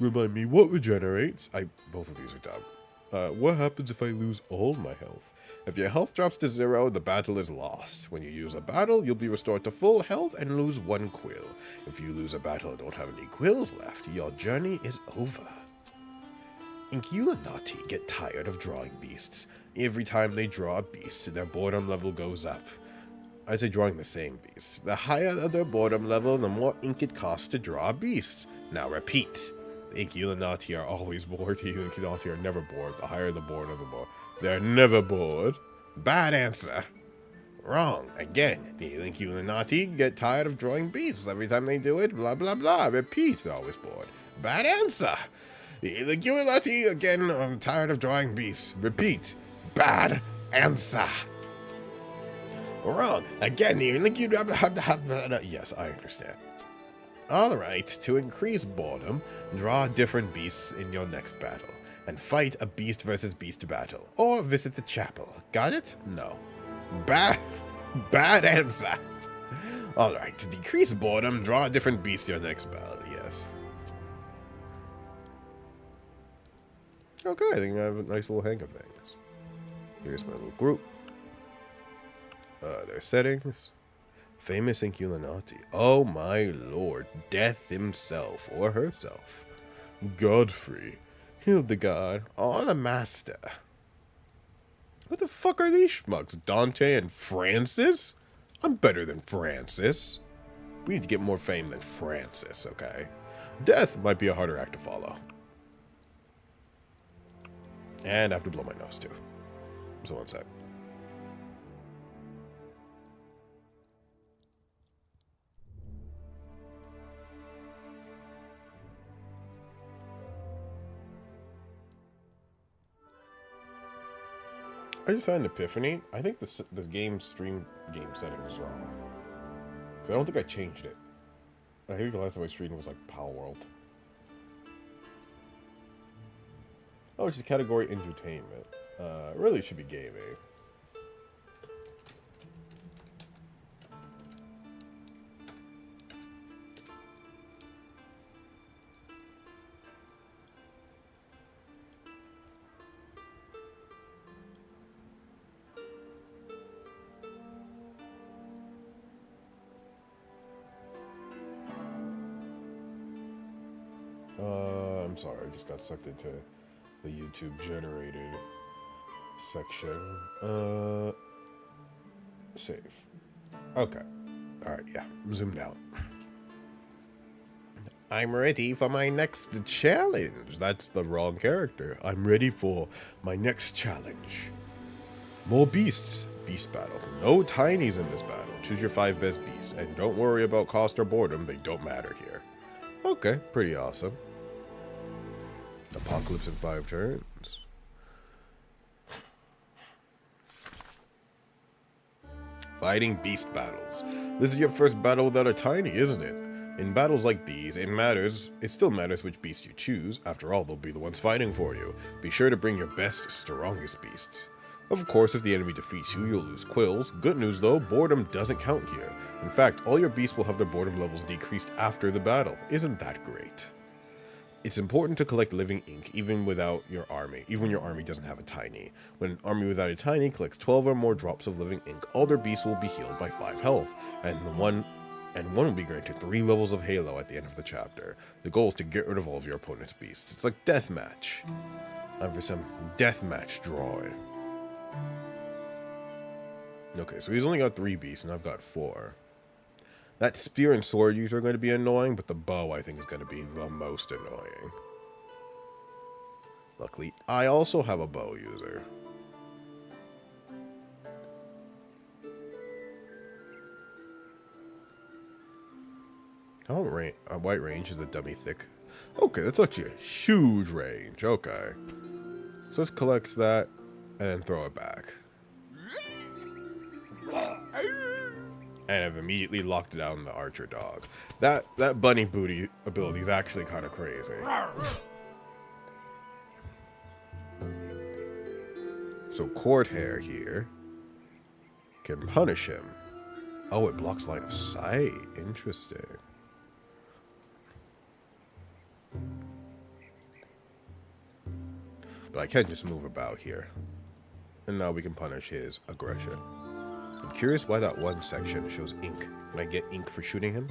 Remind me, what regenerates? Both of these are dumb. What happens if I lose all my health? If your health drops to 0, the battle is lost. When you use a battle, you'll be restored to full health and lose 1 quill. If you lose a battle and don't have any quills left, your journey is over. Inkulinati get tired of drawing beasts. Every time they draw a beast, their boredom level goes up. I'd say drawing the same beasts. The higher their boredom level, the more ink it costs to draw a beast. Now repeat. The Inkulinati are always bored. The Inkulinati are never bored. The higher the boredom, the more. They're never bored. Bad answer. Wrong. Again, the Inkulinati get tired of drawing beasts. Every time they do it, blah, blah, blah. Repeat. They're always bored. Bad answer. The Inkulinati, again, I'm tired of drawing beasts. Repeat. Bad answer. Wrong. Again, the Inkulinati... Yes, I understand. Alright, to increase boredom, draw different beasts in your next battle, and fight a beast versus beast battle, or visit the chapel. Got it? No. Bad answer. Alright, to decrease boredom, draw a different beast in your next battle, yes. Okay, I think I have a nice little hang of things. Here's my little group. Their settings. Famous Inkulinati. Oh my lord. Death himself, or herself. Godfrey. Hildegard. Oh, the master. What the fuck are these schmucks? Dante and Francis? I'm better than Francis. We need to get more fame than Francis, okay? Death might be a harder act to follow. And I have to blow my nose, too. So one sec. I just had an epiphany. I think the game stream game settings is wrong. Because I don't think I changed it. I think the last time I streamed was like Pal World. Oh, it's just category entertainment. Really should be gaming. I'm sorry, I just got sucked into the YouTube generated section. Save. Okay. Alright, yeah. I'm zoomed out. I'm ready for my next challenge. That's the wrong character. I'm ready for my next challenge. More beasts. Beast battle. No tinies in this battle. Choose your 5 best beasts. And don't worry about cost or boredom. They don't matter here. Okay, pretty awesome. Apocalypse in 5 turns. Fighting beast battles. This is your first battle without a tiny, isn't it? In battles like these, it still matters which beast you choose. After all, they'll be the ones fighting for you. Be sure to bring your best, strongest beasts. Of course, if the enemy defeats you, you'll lose quills. Good news though, boredom doesn't count here. In fact, all your beasts will have their boredom levels decreased after the battle. Isn't that great? It's important to collect living ink even without your army, even when your army doesn't have a tiny. When an army without a tiny collects 12 or more drops of living ink, all their beasts will be healed by 5 health, and one will be granted 3 levels of Halo at the end of the chapter. The goal is to get rid of all of your opponent's beasts. It's like deathmatch. I'm for some deathmatch drawing. Okay, so he's only got 3 beasts, and I've got 4. That spear and sword user are going to be annoying, but the bow, I think, is going to be the most annoying. Luckily, I also have a bow user. How wide range is the dummy thick? Okay, that's actually a huge range. Okay. So let's collect that and then throw it back. And I've immediately locked down the archer dog. That bunny booty ability is actually kind of crazy. So court hair here can punish him. Oh, it blocks line of sight. Interesting. But I can't just move about here. And now we can punish his aggression. I'm curious why that one section shows ink. Can I get ink for shooting him?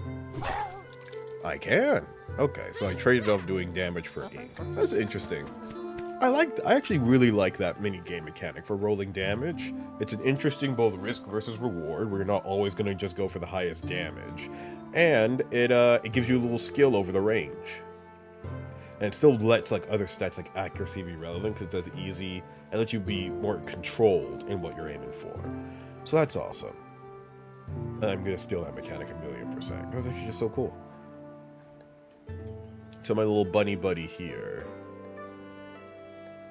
I can. Okay, so I traded off doing damage for ink. That's interesting. I actually really like that mini game mechanic for rolling damage. It's an interesting both risk versus reward, where you're not always going to just go for the highest damage. And it gives you a little skill over the range. And it still lets like other stats like accuracy be relevant, because it does easy and lets you be more controlled in what you're aiming for. So that's awesome. And I'm going to steal that mechanic 1,000,000%. That's actually just so cool. So my little bunny buddy here.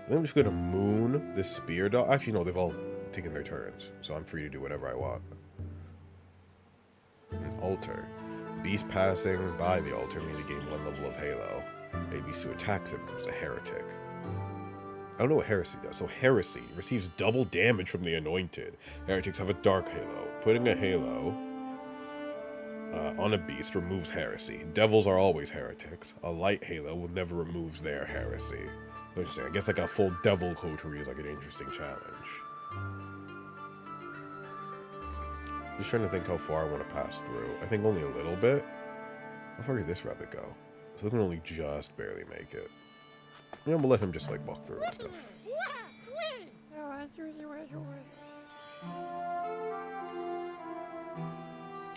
I'm just going to moon this spear dog. Actually, no, they've all taken their turns. So I'm free to do whatever I want. An altar. Beast passing by the altar mean to gain 1 level of Halo. A beast who attacks it becomes a heretic. I don't know what heresy does. So heresy receives double damage from the anointed. Heretics have a dark halo. Putting a halo on a beast removes heresy. Devils are always heretics. A light halo will never remove their heresy. Interesting. I guess like a full devil coterie is like an interesting challenge. Just trying to think how far I want to pass through. I think only a little bit. How far did this rabbit go? So I can only just barely make it. Yeah, we'll let him just like walk through and stuff.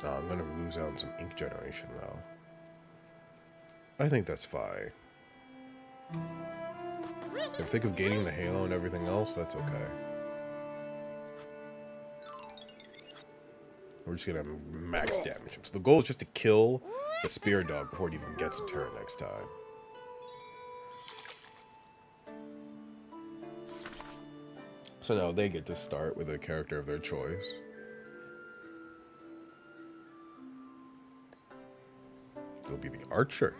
Oh, I'm gonna lose out on some ink generation though. I think that's fine. If you think of gaining the halo and everything else, that's okay. We're just gonna max damage him. So the goal is just to kill the spear dog before it even gets a turn next time. So now they get to start with a character of their choice. It'll be the archer.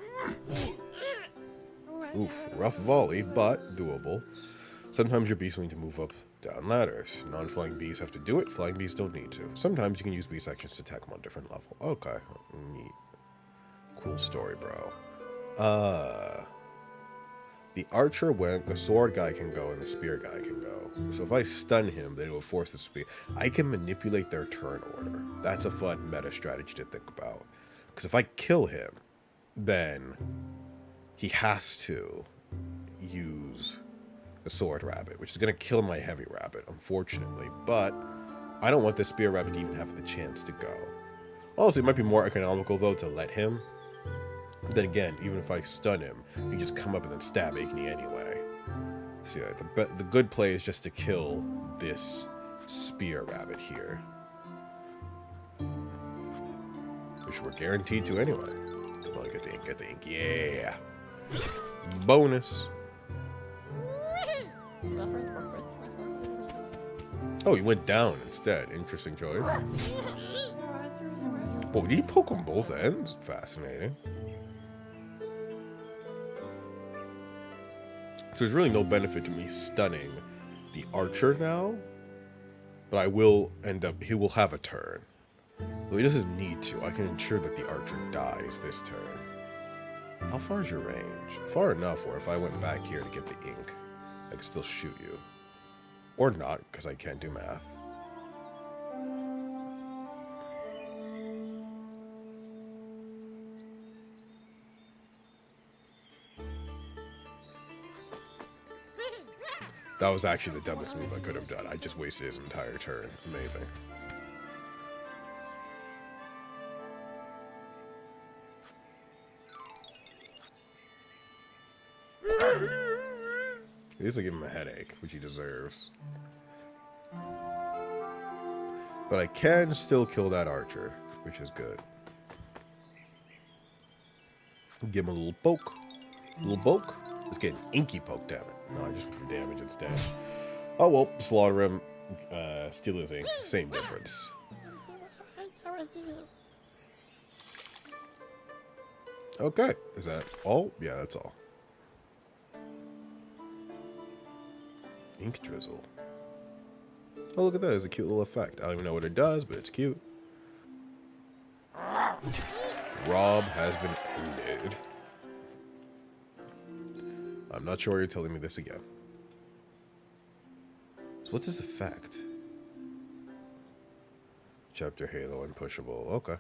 Oof, rough volley, but doable. Sometimes your beasts will need to move up, down ladders. Non-flying beasts have to do it, flying beasts don't need to. Sometimes you can use beast actions to attack them on a different level. Okay, neat. Cool story, bro. The archer went, the sword guy can go, and the spear guy can go. So if I stun him, then it will force the spear. I can manipulate their turn order. That's a fun meta strategy to think about. Because if I kill him, then he has to use the sword rabbit, which is going to kill my heavy rabbit, unfortunately. But I don't want the spear rabbit to even have the chance to go. Also, it might be more economical, though, to let him. Then again, even if I stun him, he just come up and then stab Igni anyway. So yeah, the good play is just to kill this spear rabbit here. Which we're guaranteed to anyway. Come on, get the ink, yeah! Bonus! Oh, he went down instead. Interesting choice. Oh, did he poke on both ends? Fascinating. So there's really no benefit to me stunning the archer now. But I will end up... He will have a turn. Though he doesn't need to. I can ensure that the archer dies this turn. How far is your range? Far enough where if I went back here to get the ink, I could still shoot you. Or not, because I can't do math. That was actually the dumbest move I could have done. I just wasted his entire turn. Amazing. This will give him a headache, which he deserves. But I can still kill that archer, which is good. Give him a little poke. A little poke. Let's get an inky poke, damn it. No, I just went for damage instead. Oh well, slaughter him, steal his ink. Same difference. Okay, is that all? Yeah, that's all. Ink drizzle. Oh, look at that. It's a cute little effect. I don't even know what it does, but it's cute. Rob has been ended. I'm not sure you're telling me this again. So what's this effect? Chapter Halo Unpushable. Okay.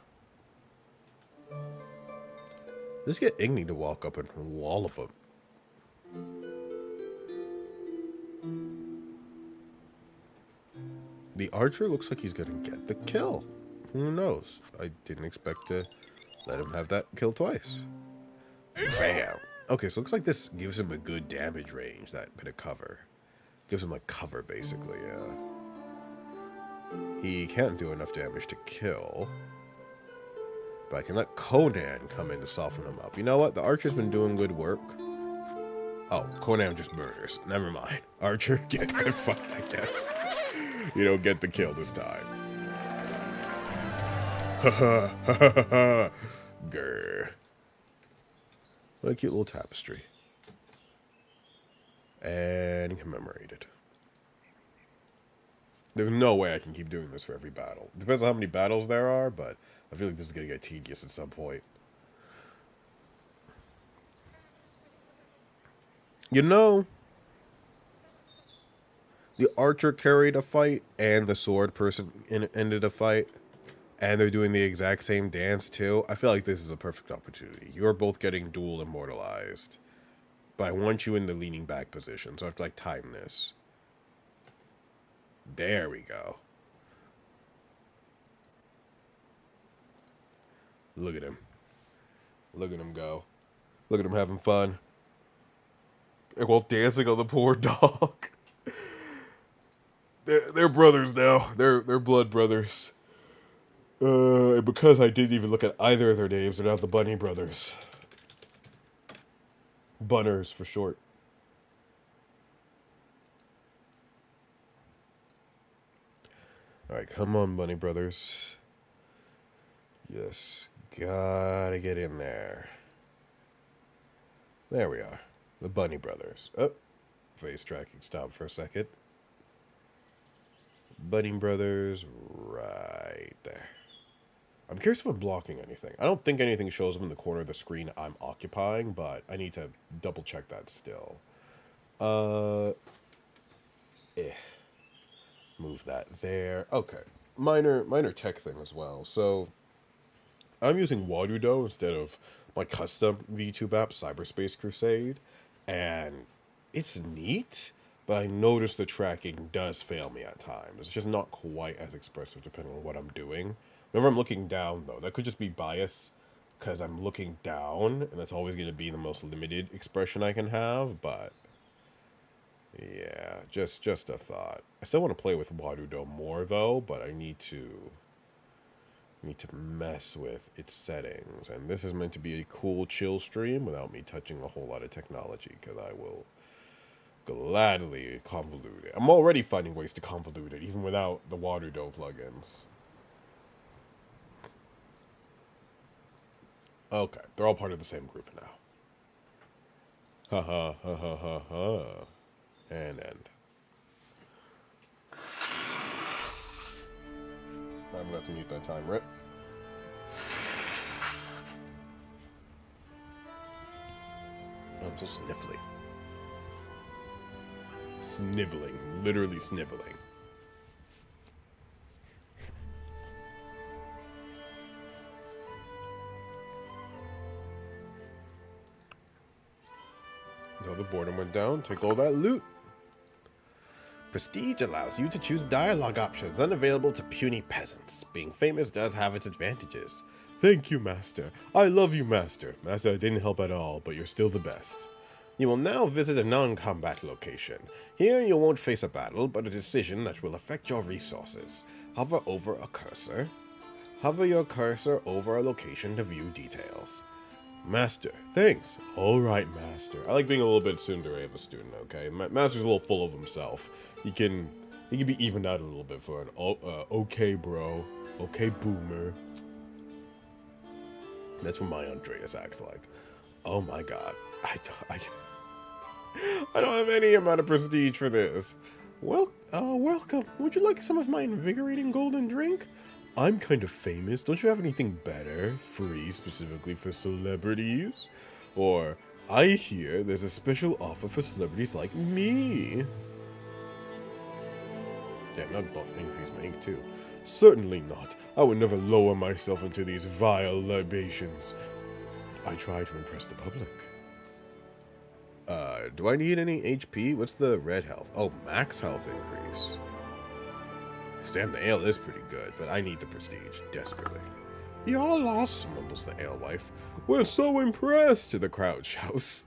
Just get Igni to walk up and wallop him. The archer looks like he's gonna get the kill. Who knows? I didn't expect to let him have that kill twice. Bam! Okay, so it looks like this gives him a good damage range, that bit of cover. Gives him like cover, basically, yeah. He can't do enough damage to kill. But I can let Conan come in to soften him up. You know what? The archer's been doing good work. Oh, Conan just murders. Never mind. Archer, get fucked, I guess. You don't get the kill this time. Ha ha ha ha ha. Grr. What a cute little tapestry. And commemorated. There's no way I can keep doing this for every battle. Depends on how many battles there are, but I feel like this is going to get tedious at some point. You know, the archer carried a fight, and the sword person ended a fight, and they're doing the exact same dance too. I feel like this is a perfect opportunity. You're both getting dual immortalized, but I want you in the leaning back position, so I have to, like, time this. There we go. Look at him. Look at him go. Look at him having fun. While dancing on the poor dog. They're brothers now. They're blood brothers. And because I didn't even look at either of their names, they're now the Bunny Brothers. Bunners for short. Alright, come on, Bunny Brothers. Yes, gotta get in there. There we are. The Bunny Brothers. Oh, face tracking stopped for a second. Bunny Brothers, right there. I'm curious if I'm blocking anything. I don't think anything shows up in the corner of the screen I'm occupying, but I need to double check that still. Move that there. Okay. Minor tech thing as well. So, I'm using Wadudo instead of my custom VTube app, Cyberspace Crusade, and it's neat, but I notice the tracking does fail me at times. It's just not quite as expressive depending on what I'm doing. Whenever I'm looking down, though, that could just be bias, because I'm looking down, and that's always going to be the most limited expression I can have, but yeah, just a thought. I still want to play with Wadudo more, though, but I need to mess with its settings. And this is meant to be a cool, chill stream without me touching a whole lot of technology, because I will gladly convolute it. I'm already finding ways to convolute it, even without the Wadudo plugins. Okay, they're all part of the same group now. Ha ha ha ha ha ha. And end. I'm gonna have to mute that time, Rip. I'm so sniffly. Sniveling. Literally sniveling. Until the boredom went down, take all that loot. Prestige allows you to choose dialogue options unavailable to puny peasants. Being famous does have its advantages. Thank you, Master. I love you, Master. Master, I didn't help at all, but you're still the best. You will now visit a non-combat location. Here you won't face a battle, but a decision that will affect your resources. Hover over a cursor. Hover your cursor over a location to view details. Master, thanks. Alright, Master. I like being a little bit tsundere of a student, okay? Master's a little full of himself. He can be evened out a little bit for an okay, bro. Okay, boomer. That's what my Andreas acts like. Oh my god. I don't have any amount of prestige for this. Well, welcome. Would you like some of my invigorating golden drink? I'm kind of famous. Don't you have anything better? Free specifically for celebrities? Or, I hear there's a special offer for celebrities like me. Damn, not increase my ink too. Certainly not. I would never lower myself into these vile libations. I try to impress the public. Do I need any HP? What's the red health? Oh, max health increase. Damn, the ale is pretty good, but I need the prestige, desperately. You're lost, mumbles the alewife. We're so impressed, the crowd shouts.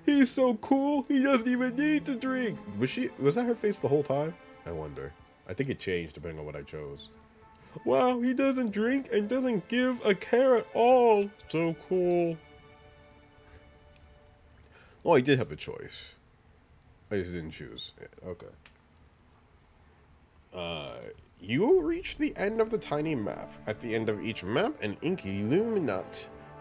He's so cool, he doesn't even need to drink. Was that her face the whole time? I wonder. I think it changed depending on what I chose. Wow, he doesn't drink and doesn't give a care at all. So cool. Oh, I did have a choice. I just didn't choose it. Okay. You reach the end of the tiny map. At the end of each map, an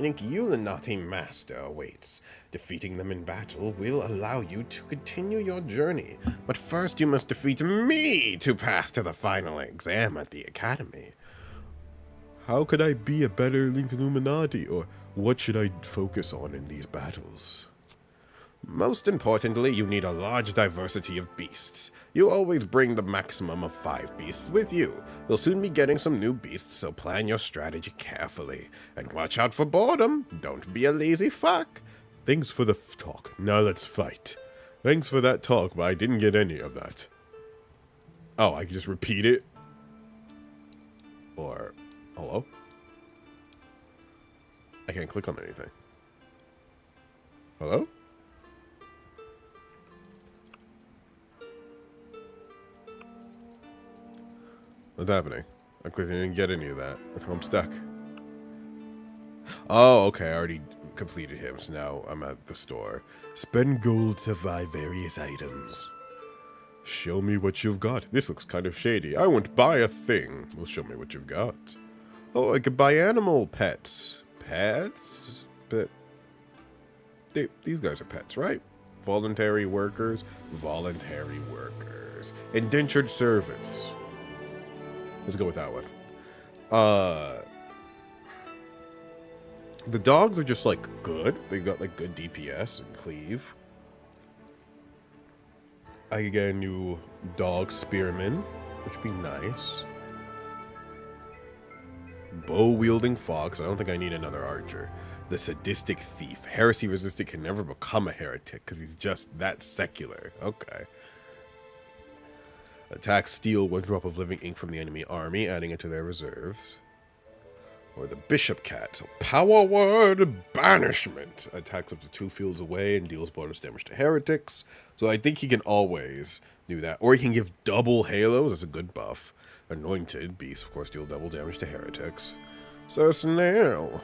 Inkulinati master awaits. Defeating them in battle will allow you to continue your journey. But first you must defeat me to pass to the final exam at the academy. How could I be a better Inkulinati, or what should I focus on in these battles? Most importantly, you need a large diversity of beasts. You always bring the maximum of 5 beasts with you. You'll soon be getting some new beasts, so plan your strategy carefully. And watch out for boredom. Don't be a lazy fuck. Thanks for the talk. Now let's fight. Thanks for that talk, but I didn't get any of that. Oh, I can just repeat it? Or, hello? I can't click on anything. Hello? What's happening? I clearly didn't get any of that. I'm stuck. Oh, okay, I already completed him, so now I'm at the store. Spend gold to buy various items. Show me what you've got. This looks kind of shady. I won't buy a thing. Well, show me what you've got. Oh, I could buy animal pets. Pets? But these guys are pets, right? Voluntary workers. Voluntary workers. Indentured servants. Let's go with that one. The dogs are just, like, good. They've got, like, good DPS and cleave. I could get a new dog spearman, which would be nice. Bow-wielding fox. I don't think I need another archer. The sadistic thief. Heresy resistant can never become a heretic because he's just that secular. Okay. Attack steal 1 drop of living ink from the enemy army, adding it to their reserves. Or the bishop cat. So power word banishment. Attacks up to 2 fields away and deals bonus damage to heretics. So I think he can always do that. Or he can give double halos. That's a good buff. Anointed beast, of course, deal double damage to heretics. So snail.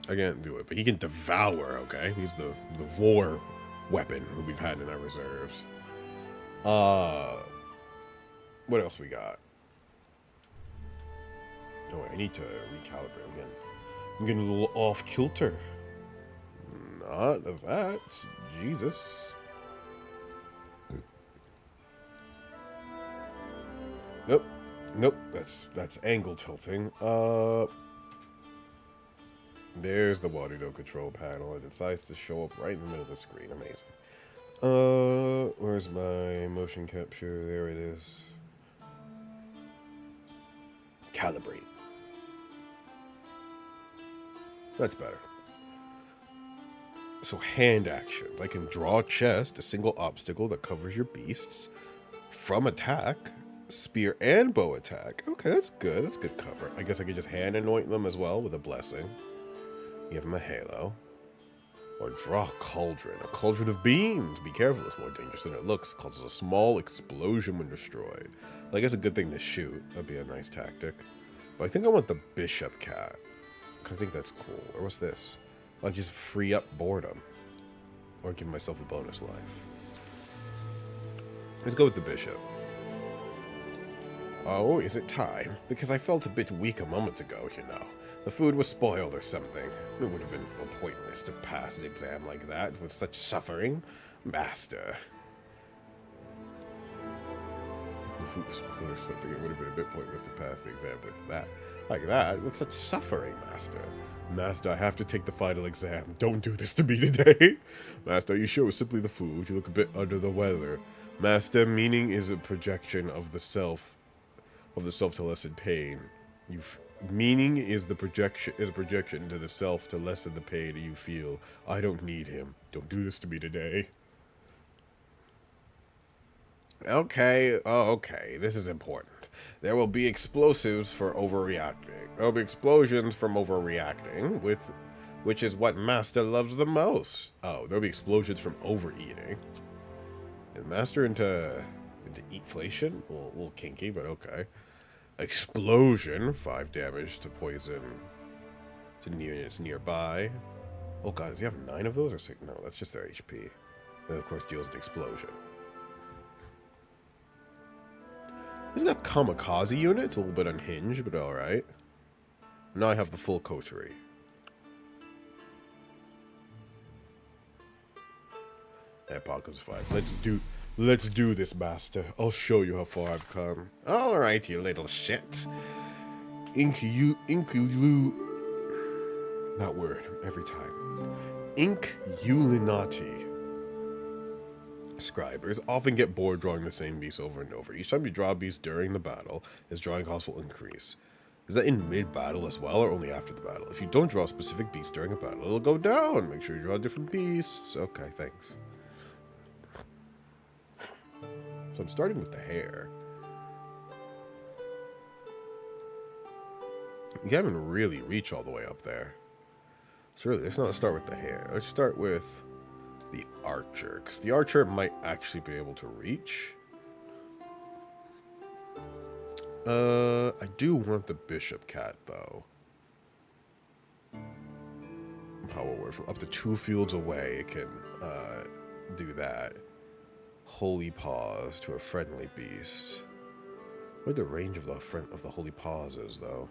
I can't do it, but he can devour, okay? He's the vor weapon who we've had in our reserves. What else we got? Oh, I need to recalibrate again. I'm getting a little off kilter. Not that. Jesus. Nope. Nope. That's angle tilting. There's the water door control panel. It decides to show up right in the middle of the screen. Amazing. Where's my motion capture? There it is. Calibrate. That's better. So hand actions. I can draw chest, a single obstacle that covers your beasts from attack, spear and bow attack. Okay, that's good. That's good cover. I guess I could just hand anoint them as well with a blessing. Give them a halo. Or draw a cauldron of beans. Be careful, it's more dangerous than it looks. It causes a small explosion when destroyed. I guess a good thing to shoot. That'd be a nice tactic. But I think I want the bishop cat. I think that's cool. Or what's this? Like just free up boredom. Or give myself a bonus life. Let's go with the bishop. Oh, is it time? Because I felt a bit weak a moment ago, you know. The food was spoiled or something. It would have been pointless to pass an exam like that with such suffering. Master. The food was spoiled or something. It would have been a bit pointless to pass the exam with that. Like that, with such suffering, Master. Master, I have to take the final exam. Don't do this to me today. Master, are you sure it was simply the food? You look a bit under the weather. Master, meaning is a projection of the self to lessen pain. Meaning is a projection to the self to lessen the pain you feel. I don't need him. Don't do this to me today. Okay, okay, this is important. There will be explosives for overreacting. There will be explosions from overreacting, which is what Master loves the most. Oh, there will be explosions from overeating. Is Master into eatflation? A little kinky, but okay. Explosion, 5 damage to poison to units nearby. Oh god, does he have 9 of those or 6? No, that's just their HP. Then of course deals an explosion. Isn't that kamikaze unit? It's a little bit unhinged, but alright. Now I have the full coterie. Apocalypse 5. Let's do this, Master. I'll show you how far I've come. Alright, you little shit. That word, every time. Inkulinati. Scribers often get bored drawing the same beast over and over. Each time you draw a beast during the battle, his drawing cost will increase. Is that in mid-battle as well, or only after the battle? If you don't draw a specific beast during a battle, it'll go down. Make sure you draw different beasts. Okay, thanks. So I'm starting with the hare. You can't even really reach all the way up there. So really, let's not start with the hare. Let's start with the archer, because the archer might actually be able to reach. I do want the bishop cat, though. Power word from up to 2 fields away, it can do that. Holy paws to a friendly beast. What the range of the holy paws is, though.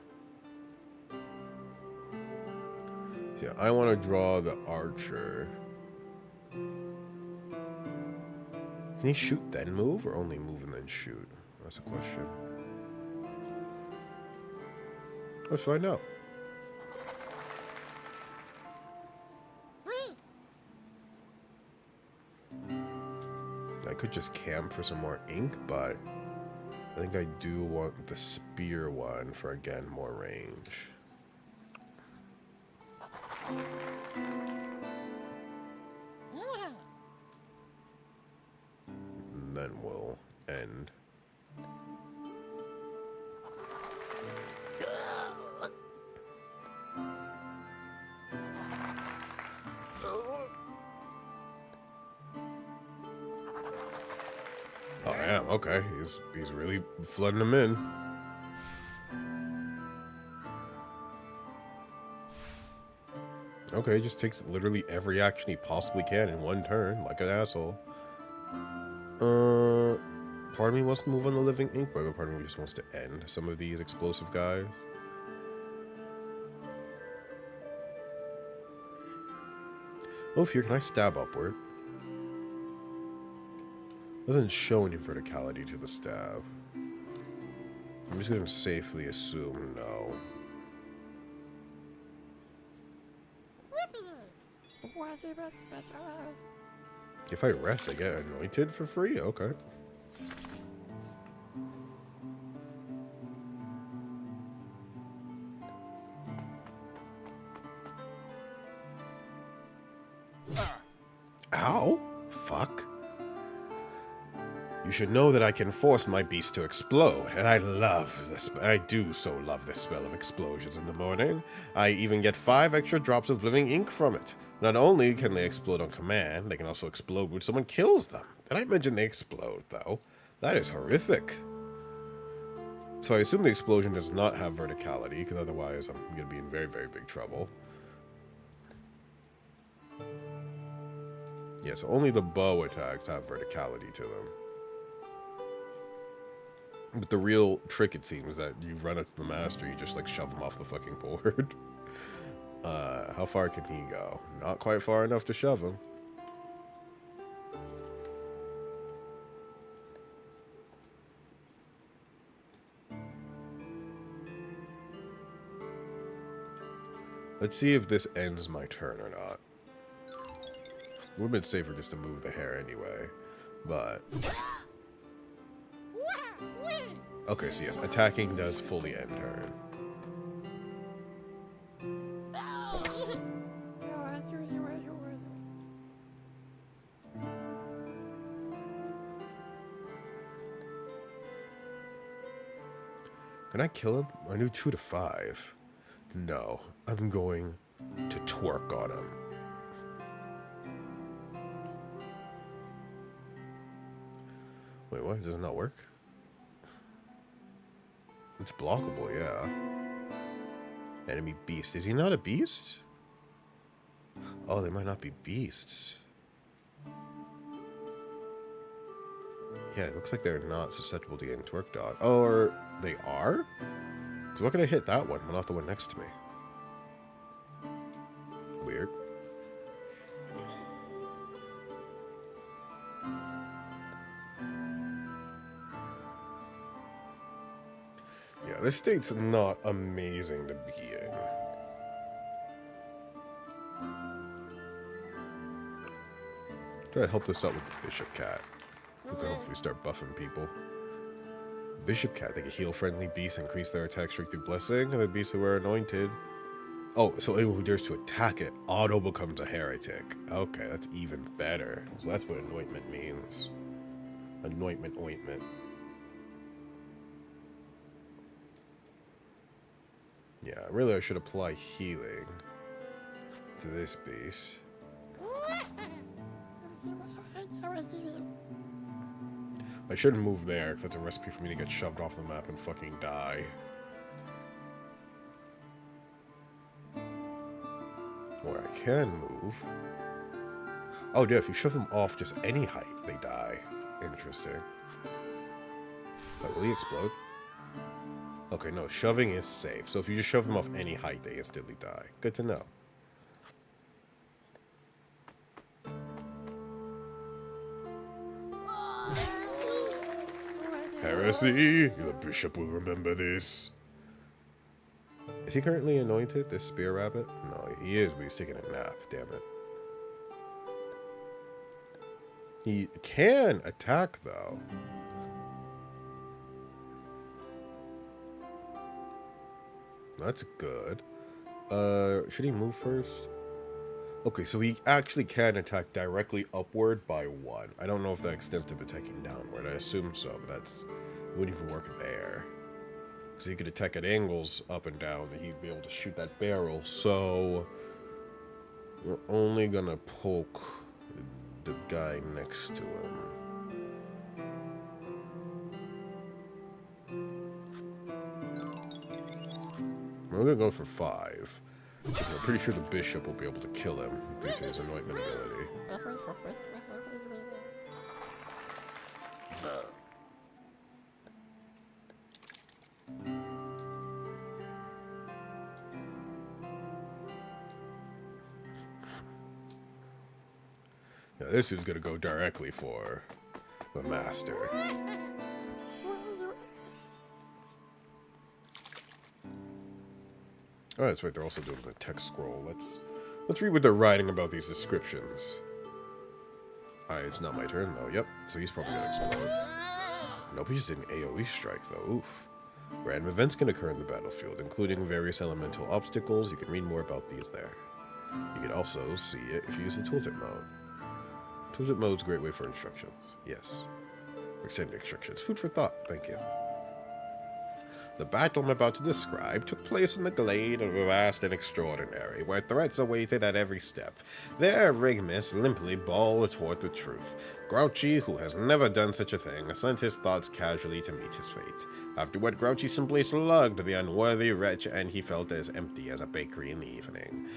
So yeah, I want to draw the archer. Can he shoot then move, or only move and then shoot? That's a question. Let's find out. I could just camp for some more ink, but I think I do want the spear one for, again, more range. And then we'll end. Oh, yeah, okay. He's really flooding them in. Okay, he just takes literally every action he possibly can in one turn, like an asshole. Part of me wants to move on the living ink, but the other part of me just wants to end some of these explosive guys. Oh, here, can I stab upward? Doesn't show any verticality to the stab. I'm just gonna safely assume no. If I rest, I get anointed for free? Okay. Ow! Fuck. You should know that I can force my beast to explode, and I love this. I do so love this spell of explosions in the morning. I even get 5 extra drops of living ink from it. Not only can they explode on command, they can also explode when someone kills them. Did I mention they explode, though? That is horrific. So I assume the explosion does not have verticality, because otherwise I'm going to be in very, very big trouble. Yeah, so only the bow attacks have verticality to them. But the real trick, it seems, is that you run up to the master, you just, like, shove him off the fucking board. How far can he go? Not quite far enough to shove him. Let's see if this ends my turn or not. It would have been safer just to move the hare anyway, but... Okay, so yes, attacking does fully end turn. Can I kill him? I knew 2 to 5. No, I'm going to twerk on him. Wait, what? Does it not work? It's blockable, yeah. Enemy beast. Is he not a beast? Oh, they might not be beasts. Yeah, it looks like they're not susceptible to getting twerked on. Or they are? Because what can I hit that one, but not the one next to me? Weird. Yeah, this state's not amazing to be in. Try to help this out with the bishop cat. Who can hopefully start buffing people. Bishop Cat, they can heal friendly beasts, increase their attack streak through blessing, and the beasts who are anointed. Oh, so anyone who dares to attack it auto becomes a heretic. Okay, that's even better. So that's what anointment means. Anointment ointment. Yeah, really I should apply healing to this beast. I shouldn't move there, because that's a recipe for me to get shoved off the map and fucking die. Or I can move. Oh, yeah, if you shove them off just any height, they die. Interesting. But will he explode? Okay, no, shoving is safe. So if you just shove them off any height, they instantly die. Good to know. Heresy! The bishop will remember this. Is he currently anointed, this spear rabbit? No, he is, but he's taking a nap, damn it. He can attack, though. That's good. Should he move first? Okay, so he actually can attack directly upward by 1. I don't know if that extends to attacking downward. I assume so, but that's... it wouldn't even work there. Because he could attack at angles up and down, that he'd be able to shoot that barrel. So... we're only gonna poke the guy next to him. We're gonna go for 5. I'm pretty sure the bishop will be able to kill him due to his anointment ability. Now this is gonna go directly for the master. Oh, that's right. They're also doing a text scroll. Let's read what they're writing about these descriptions. Alright, it's not my turn though. Yep. So he's probably gonna explode. Nope, he just did an AoE strike though. Oof. Random events can occur in the battlefield, including various elemental obstacles. You can read more about these there. You can also see it if you use the tooltip mode. Tooltip mode's a great way for instructions. Yes. Extended instructions. Food for thought. Thank you. The battle I'm about to describe took place in the glade of the vast and extraordinary, where threats awaited at every step. There, Rigmus limply bawled toward the truth. Grouchy, who has never done such a thing, sent his thoughts casually to meet his fate. Afterward, Grouchy simply slugged the unworthy wretch, and he felt as empty as a bakery in the evening.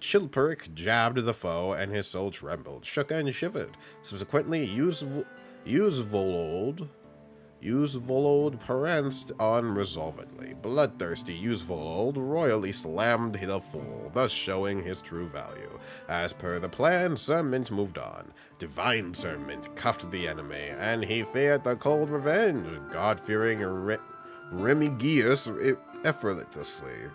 Chilperic jabbed the foe, and his soul trembled, shook, and shivered. Subsequently, Usvolod pranced on resolvedly. Bloodthirsty Usvolod royally slammed the fool, thus showing his true value. As per the plan, Sir Mint moved on. Divine Sir Mint cuffed the enemy, and he feared the cold revenge. God-fearing Remigius effortlessly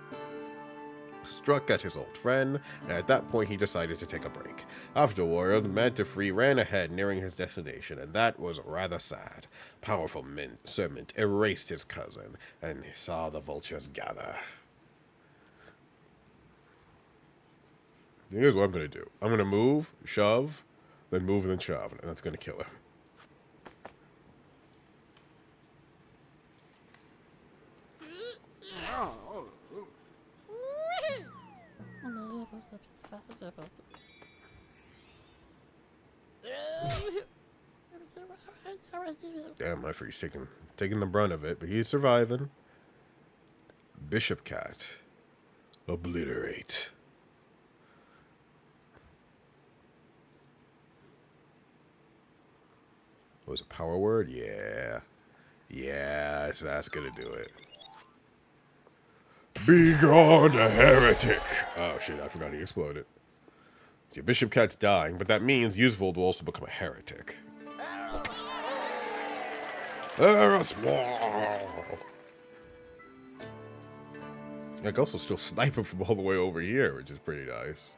struck at his old friend, and at that point he decided to take a break. Afterward, Mantafree ran ahead, nearing his destination, and that was rather sad. Powerful Sir Mint erased his cousin, and he saw the vultures gather. Here's what I'm going to do. I'm going to move, shove, then move, then shove, and that's going to kill him. Damn, I forget he's taking the brunt of it, but he's surviving. Bishop Cat. Obliterate. Was a power word? Yeah. Yeah, that's gonna do it. Begone, heretic! Oh shit, I forgot he exploded. Your Bishop Cat's dying, but that means Usvold will also become a heretic. I can also still snipe him from all the way over here, which is pretty nice.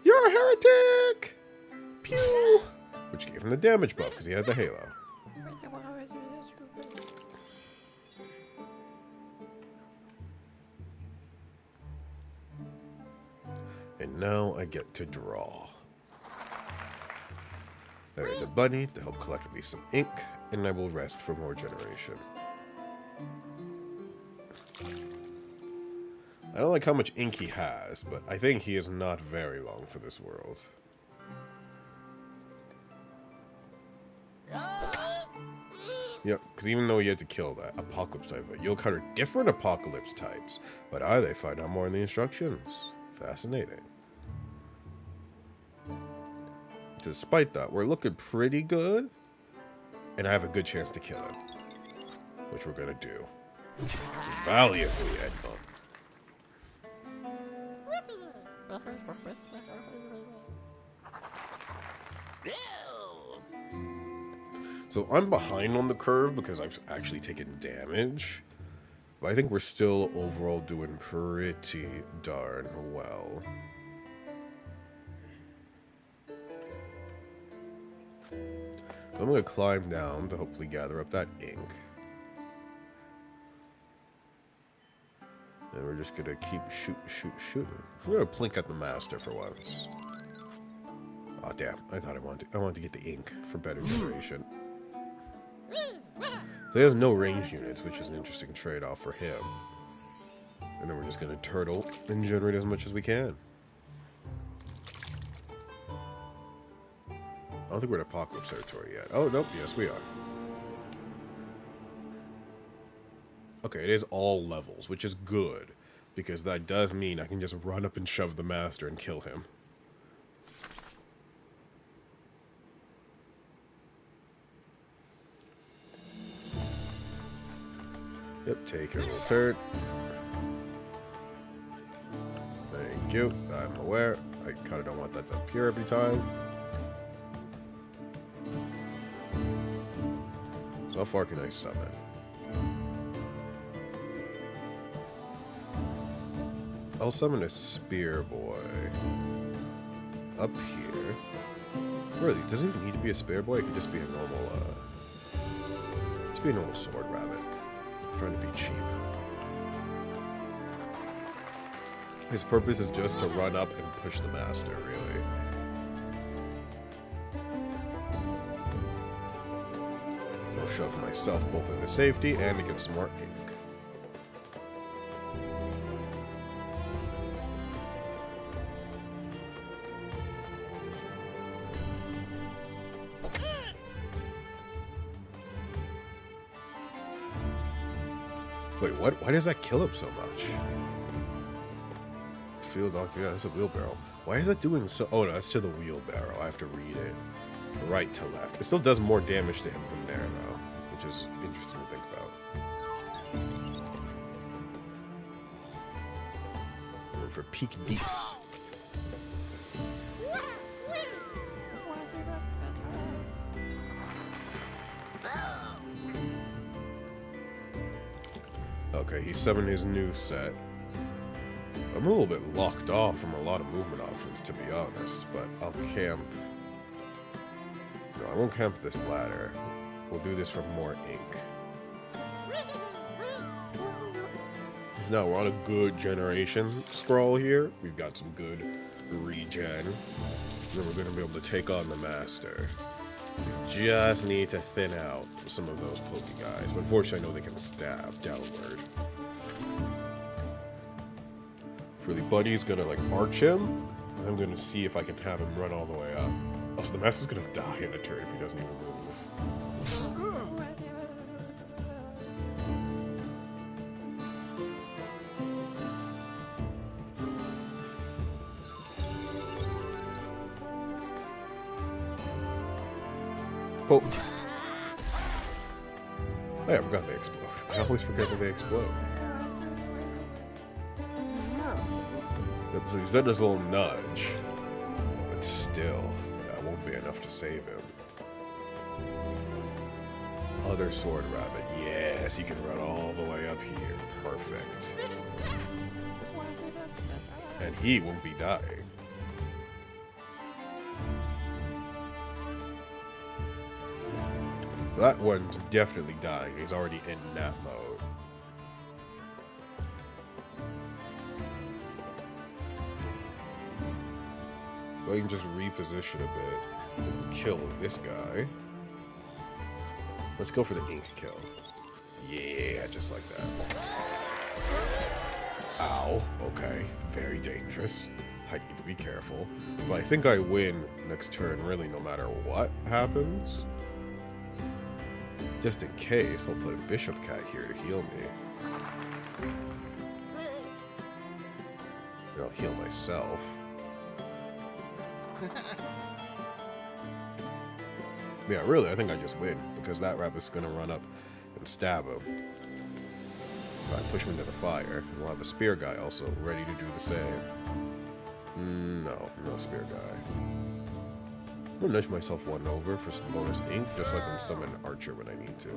You're a heretic! Pew! Which gave him the damage buff because he had the halo. And now I get to draw. There is a bunny to help collect me some ink, and I will rest for more generation. I don't like how much ink he has, but I think he is not very long for this world. Yep, because even though you had to kill that apocalypse type, you'll encounter different apocalypse types. What are they? Find out more in the instructions. Fascinating. Despite that, we're looking pretty good, and I have a good chance to kill him, which we're gonna do valiantly, Edmund. So I'm behind on the curve because I've actually taken damage, but I think we're still overall doing pretty darn well. I'm going to climb down to hopefully gather up that ink. And we're just going to keep shooting. We're going to blink at the master for once. Oh damn, I thought I wanted to get the ink for better generation. So he has no range units, which is an interesting trade-off for him. And then we're just going to turtle and generate as much as we can. I don't think we're in apocalypse territory yet. Oh, nope. Yes, we are. Okay, it is all levels, which is good. Because that does mean I can just run up and shove the master and kill him. Yep, take your little turn. Thank you. I'm aware. I kind of don't want that to appear every time. So how far can I summon? I'll summon a spear boy. Up here. Really, it doesn't even need to be a spear boy. It could just be a normal, just be a normal sword rabbit. I'm trying to be cheap. His purpose is just to run up and push the master, really. I'll shove myself both into safety and to get some more ink. Wait, what? Why does that kill him so much? Field doctor, yeah, that's a wheelbarrow. Why is that doing so? Oh no, that's to the wheelbarrow. I have to read it. Right to left. It still does more damage to him from there, though, which is interesting to think about. Going for peak deeps. Okay, he summoned his new set. I'm a little bit locked off from a lot of movement options, to be honest, but I'll camp. No, I won't camp this ladder. We'll do this for more ink. Now we're on a good generation scroll here. We've got some good regen. Then we're going to be able to take on the master. We just need to thin out some of those pokey guys. But unfortunately, I know they can stab downward. Really, Buddy's gonna like arch him, and I'm gonna see if I can have him run all the way up. Also, the master's gonna die in a turn if he doesn't even move. Oh. Hey, I forgot they explode. I always forget that they explode. So he's done his little nudge, but still, that won't be enough to save him. Other sword rabbit, yes, he can run all the way up here. Perfect. And he won't be dying. That one's definitely dying. He's already in nap mode. I can just reposition a bit and kill this guy. Let's go for the ink kill. Yeah, just like that. Ow. Okay. Very dangerous. I need to be careful. But I think I win next turn, really, no matter what happens. Just in case, I'll put a Bishop Cat here to heal me. And I'll heal myself. Yeah, really, I think I just win, because that rabbit's gonna run up and stab him. I push him into the fire, and we'll have a spear guy also ready to do the same. No spear guy. I'm gonna nudge myself one over for some bonus ink, just so I can summon Archer when I need to.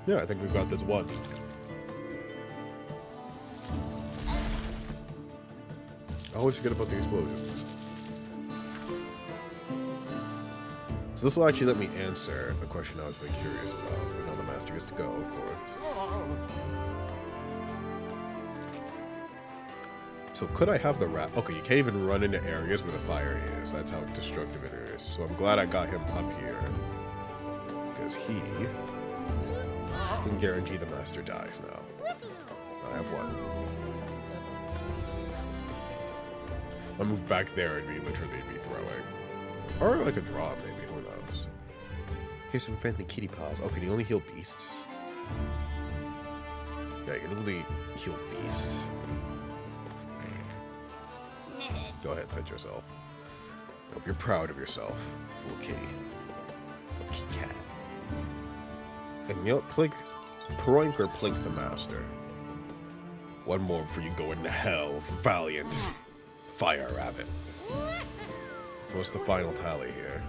Yeah, I think we've got this one. I always forget about the explosions. So this will actually let me answer a question I was very curious about. I know the master gets to go, of course. So could I have the rat? Okay, you can't even run into areas where the fire is. That's how destructive it is. So I'm glad I got him up here. Because he can guarantee the master dies now. I have one. I'll move back there and literally be throwing. Or like a draw, maybe. Who knows? Here's some friendly kitty paws. Oh, can you only heal beasts? Yeah, you can only heal beasts. Go ahead, pet yourself. Hope you're proud of yourself, little kitty. Little kitty cat. And you know what? Plink, Proink or Plink the Master. One more before you go into hell, valiant fire rabbit. So what's the final tally here?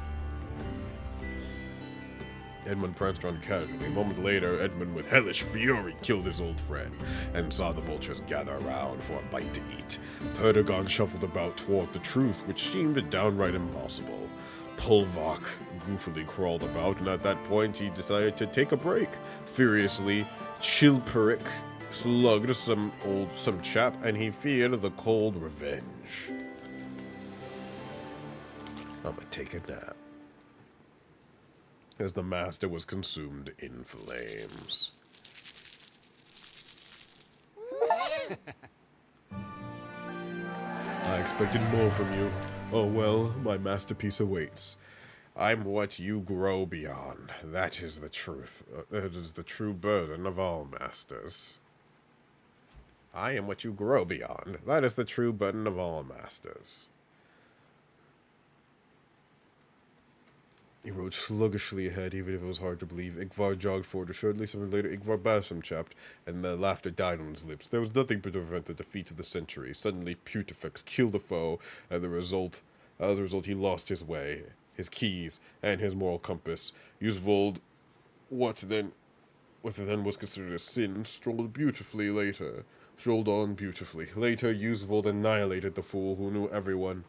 Edmund pranced around casually. A moment later, Edmund with hellish fury killed his old friend and saw the vultures gather around for a bite to eat. Perdigon shuffled about toward the truth, which seemed downright impossible. Pulvok goofily crawled about, and at that point he decided to take a break. Furiously, Chilperic slugged some chap, and he feared the cold revenge. I'ma take a nap. As the master was consumed in flames. I expected more from you. Oh well, my masterpiece awaits. I'm what you grow beyond. That is the truth. It is the true burden of all masters. I am what you grow beyond. That is the true burden of all masters. He rode sluggishly ahead, even if it was hard to believe. Ingvar jogged forward assuredly. Some later, Ingvar Basham chapped, and the laughter died on his lips. There was nothing to prevent the defeat of the century. Suddenly, Putifex killed the foe, and as a result, he lost his way, his keys, and his moral compass. Yuzvold, what then was considered a sin, strolled on beautifully. Later, Yuzvold annihilated the fool who knew everyone.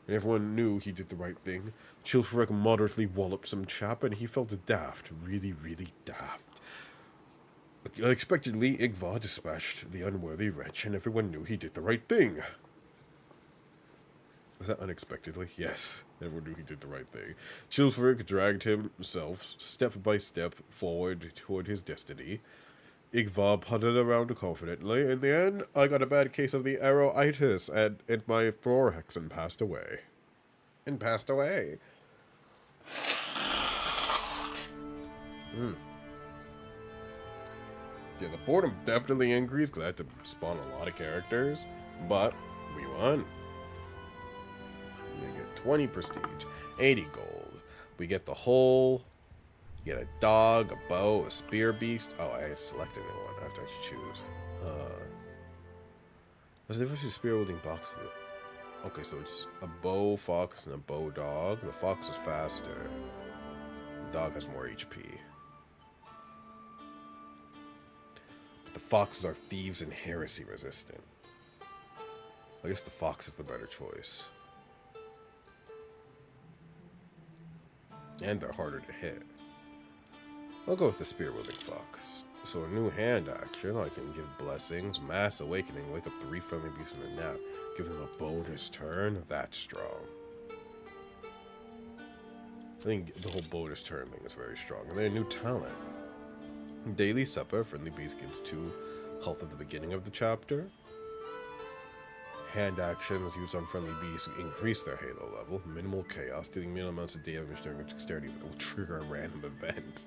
And everyone knew he did the right thing. Chilfrek moderately walloped some chap, and he felt daft. Really, really daft. Unexpectedly, Ingvar dispatched the unworthy wretch, and everyone knew he did the right thing. Was that unexpectedly? Yes. Everyone knew he did the right thing. Chilfrek dragged himself, step by step, forward toward his destiny. Ingvar putted around confidently. In the end, I got a bad case of the arrowitis, and my Thorhexen passed away. Yeah, the boredom definitely increased because I had to spawn a lot of characters, but we won. We get 20 prestige, 80 gold. We get the whole. You get a dog, a bow, a spear beast. Oh, I selected one. I have to actually choose. There's a difference between spear wielding box. Okay, so it's a bow fox and a bow dog. The fox is faster. The dog has more HP. The foxes are thieves and heresy resistant. I guess the fox is the better choice. And they're harder to hit. I'll go with the spear-wielding fox. So a new hand action, I can give blessings, mass awakening, wake up 3 friendly beasts from a nap, give them a bonus turn. That's strong. I think the whole bonus turn thing is very strong. And then a new talent. Daily supper, friendly beast gives 2 health at the beginning of the chapter. Hand actions used on friendly beasts increase their halo level. Minimal chaos, dealing minimal amounts of damage during which dexterity will trigger a random event.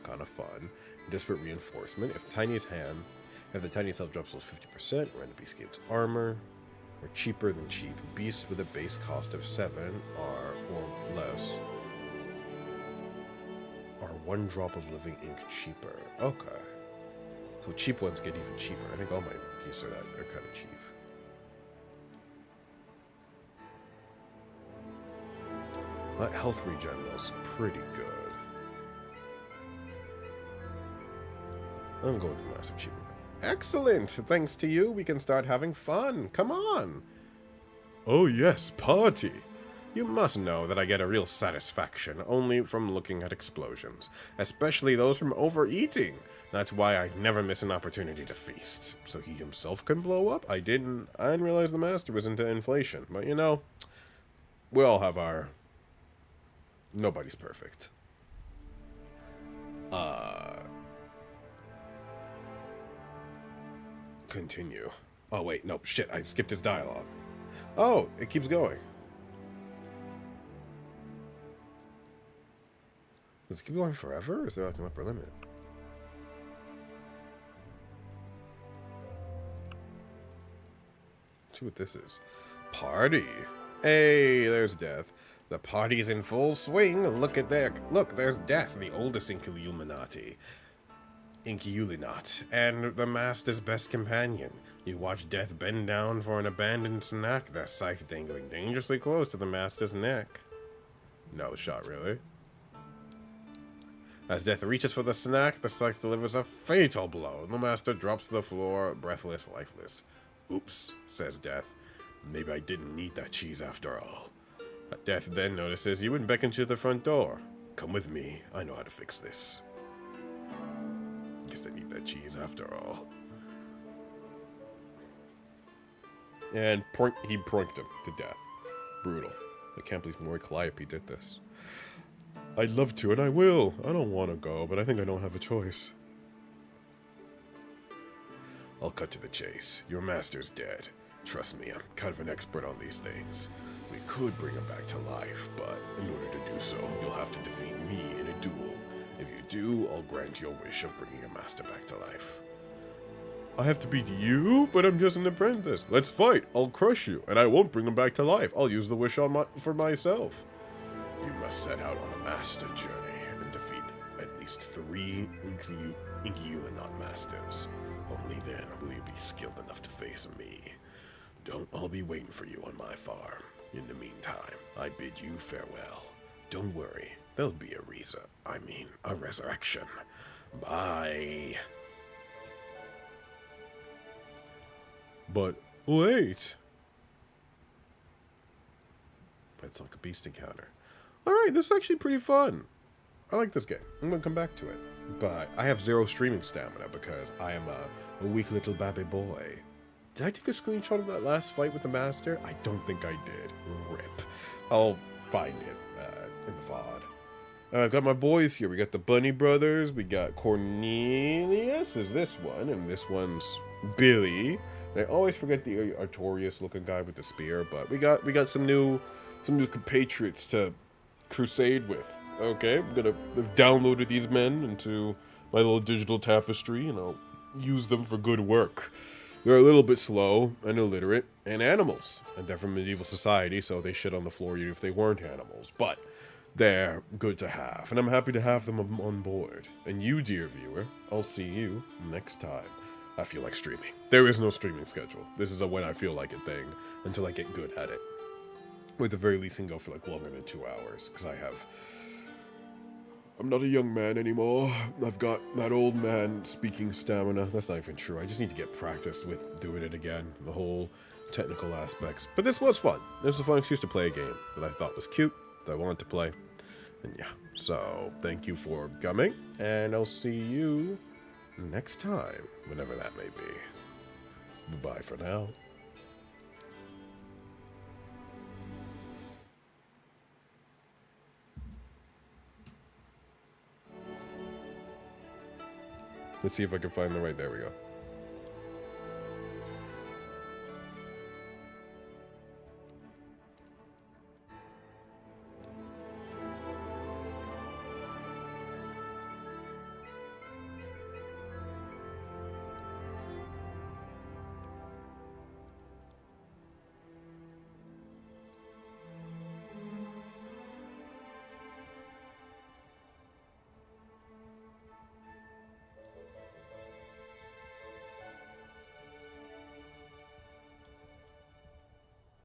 Kind of fun. Desperate reinforcement. If the tiniest health drops below 50%, random beast gains armor. Or cheaper than cheap. Beasts with a base cost of 7 or less are 1 drop of living ink cheaper. Okay. So cheap ones get even cheaper. I think all my beasts are kind of cheap. That health regen looks pretty good. I'm going with the Master Achievement. Excellent! Thanks to you, we can start having fun. Come on! Oh yes, party! You must know that I get a real satisfaction only from looking at explosions. Especially those from overeating. That's why I never miss an opportunity to feast. So he himself can blow up? I didn't realize the Master was into inflation. But you know, we all have our... Nobody's perfect. Continue. Oh, wait, no, shit, I skipped his dialogue. Oh, it keeps going. Does it keep going forever, or is there like an upper limit? Let's see what this is. Party. Hey, there's Death. The party's in full swing. Look, there's Death, the oldest Inkulinati. Inkulinati, and the Master's best companion. You watch Death bend down for an abandoned snack, their scythe dangling dangerously close to the Master's neck. No shot, really. As Death reaches for the snack, the scythe delivers a fatal blow, and the Master drops to the floor, breathless, lifeless. Oops, says Death. Maybe I didn't need that cheese after all. Death then notices you and beckons you to the front door. Come with me, I know how to fix this. Guess I need that cheese after all. And he proinked him to death. Brutal. I can't believe Mori Calliope did this. I'd love to, and I will. I don't want to go, but I think I don't have a choice. I'll cut to the chase. Your master's dead. Trust me, I'm kind of an expert on these things. We could bring him back to life, but in order to do so, you'll have to defeat me in a duel. If you do, I'll grant your wish of bringing your master back to life. I have to beat you? But I'm just an apprentice. Let's fight. I'll crush you, and I won't bring him back to life. I'll use the wish for myself. You must set out on a master journey and defeat at least 3 Inkulinati masters. Only then will you be skilled enough to face me. I'll be waiting for you on my farm. In the meantime, I bid you farewell. Don't worry, there'll be a resurrection. Bye. But wait. It's like a beast encounter. Alright, this is actually pretty fun. I like this game. I'm gonna come back to it. But I have 0 streaming stamina because I am a weak little babby boy. Did I take a screenshot of that last fight with the master? I don't think I did. Rip. I'll find it in the VOD. I've got my boys here. We got the Bunny Brothers. We got Cornelius is this one. And this one's Billy. And I always forget the Artorias looking guy with the spear. But we got some new compatriots to crusade with. Okay, I've downloaded these men into my little digital tapestry. And I'll use them for good work. They're a little bit slow and illiterate, and animals. And they're from medieval society, so they shit on the floor even if they weren't animals. But they're good to have, and I'm happy to have them on board. And you, dear viewer, I'll see you next time. I feel like streaming. There is no streaming schedule. This is a when I feel like it thing, until I get good at it. Or at the very least, can go for like longer than 2 hours, because I'm not a young man anymore. I've got that old man speaking stamina. That's not even true. I just need to get practiced with doing it again. The whole technical aspects. But this was fun. This was a fun excuse to play a game that I thought was cute, that I wanted to play. And yeah, so thank you for coming, and I'll see you next time, whenever that may be. Bye for now. Let's see if I can find the right, there we go.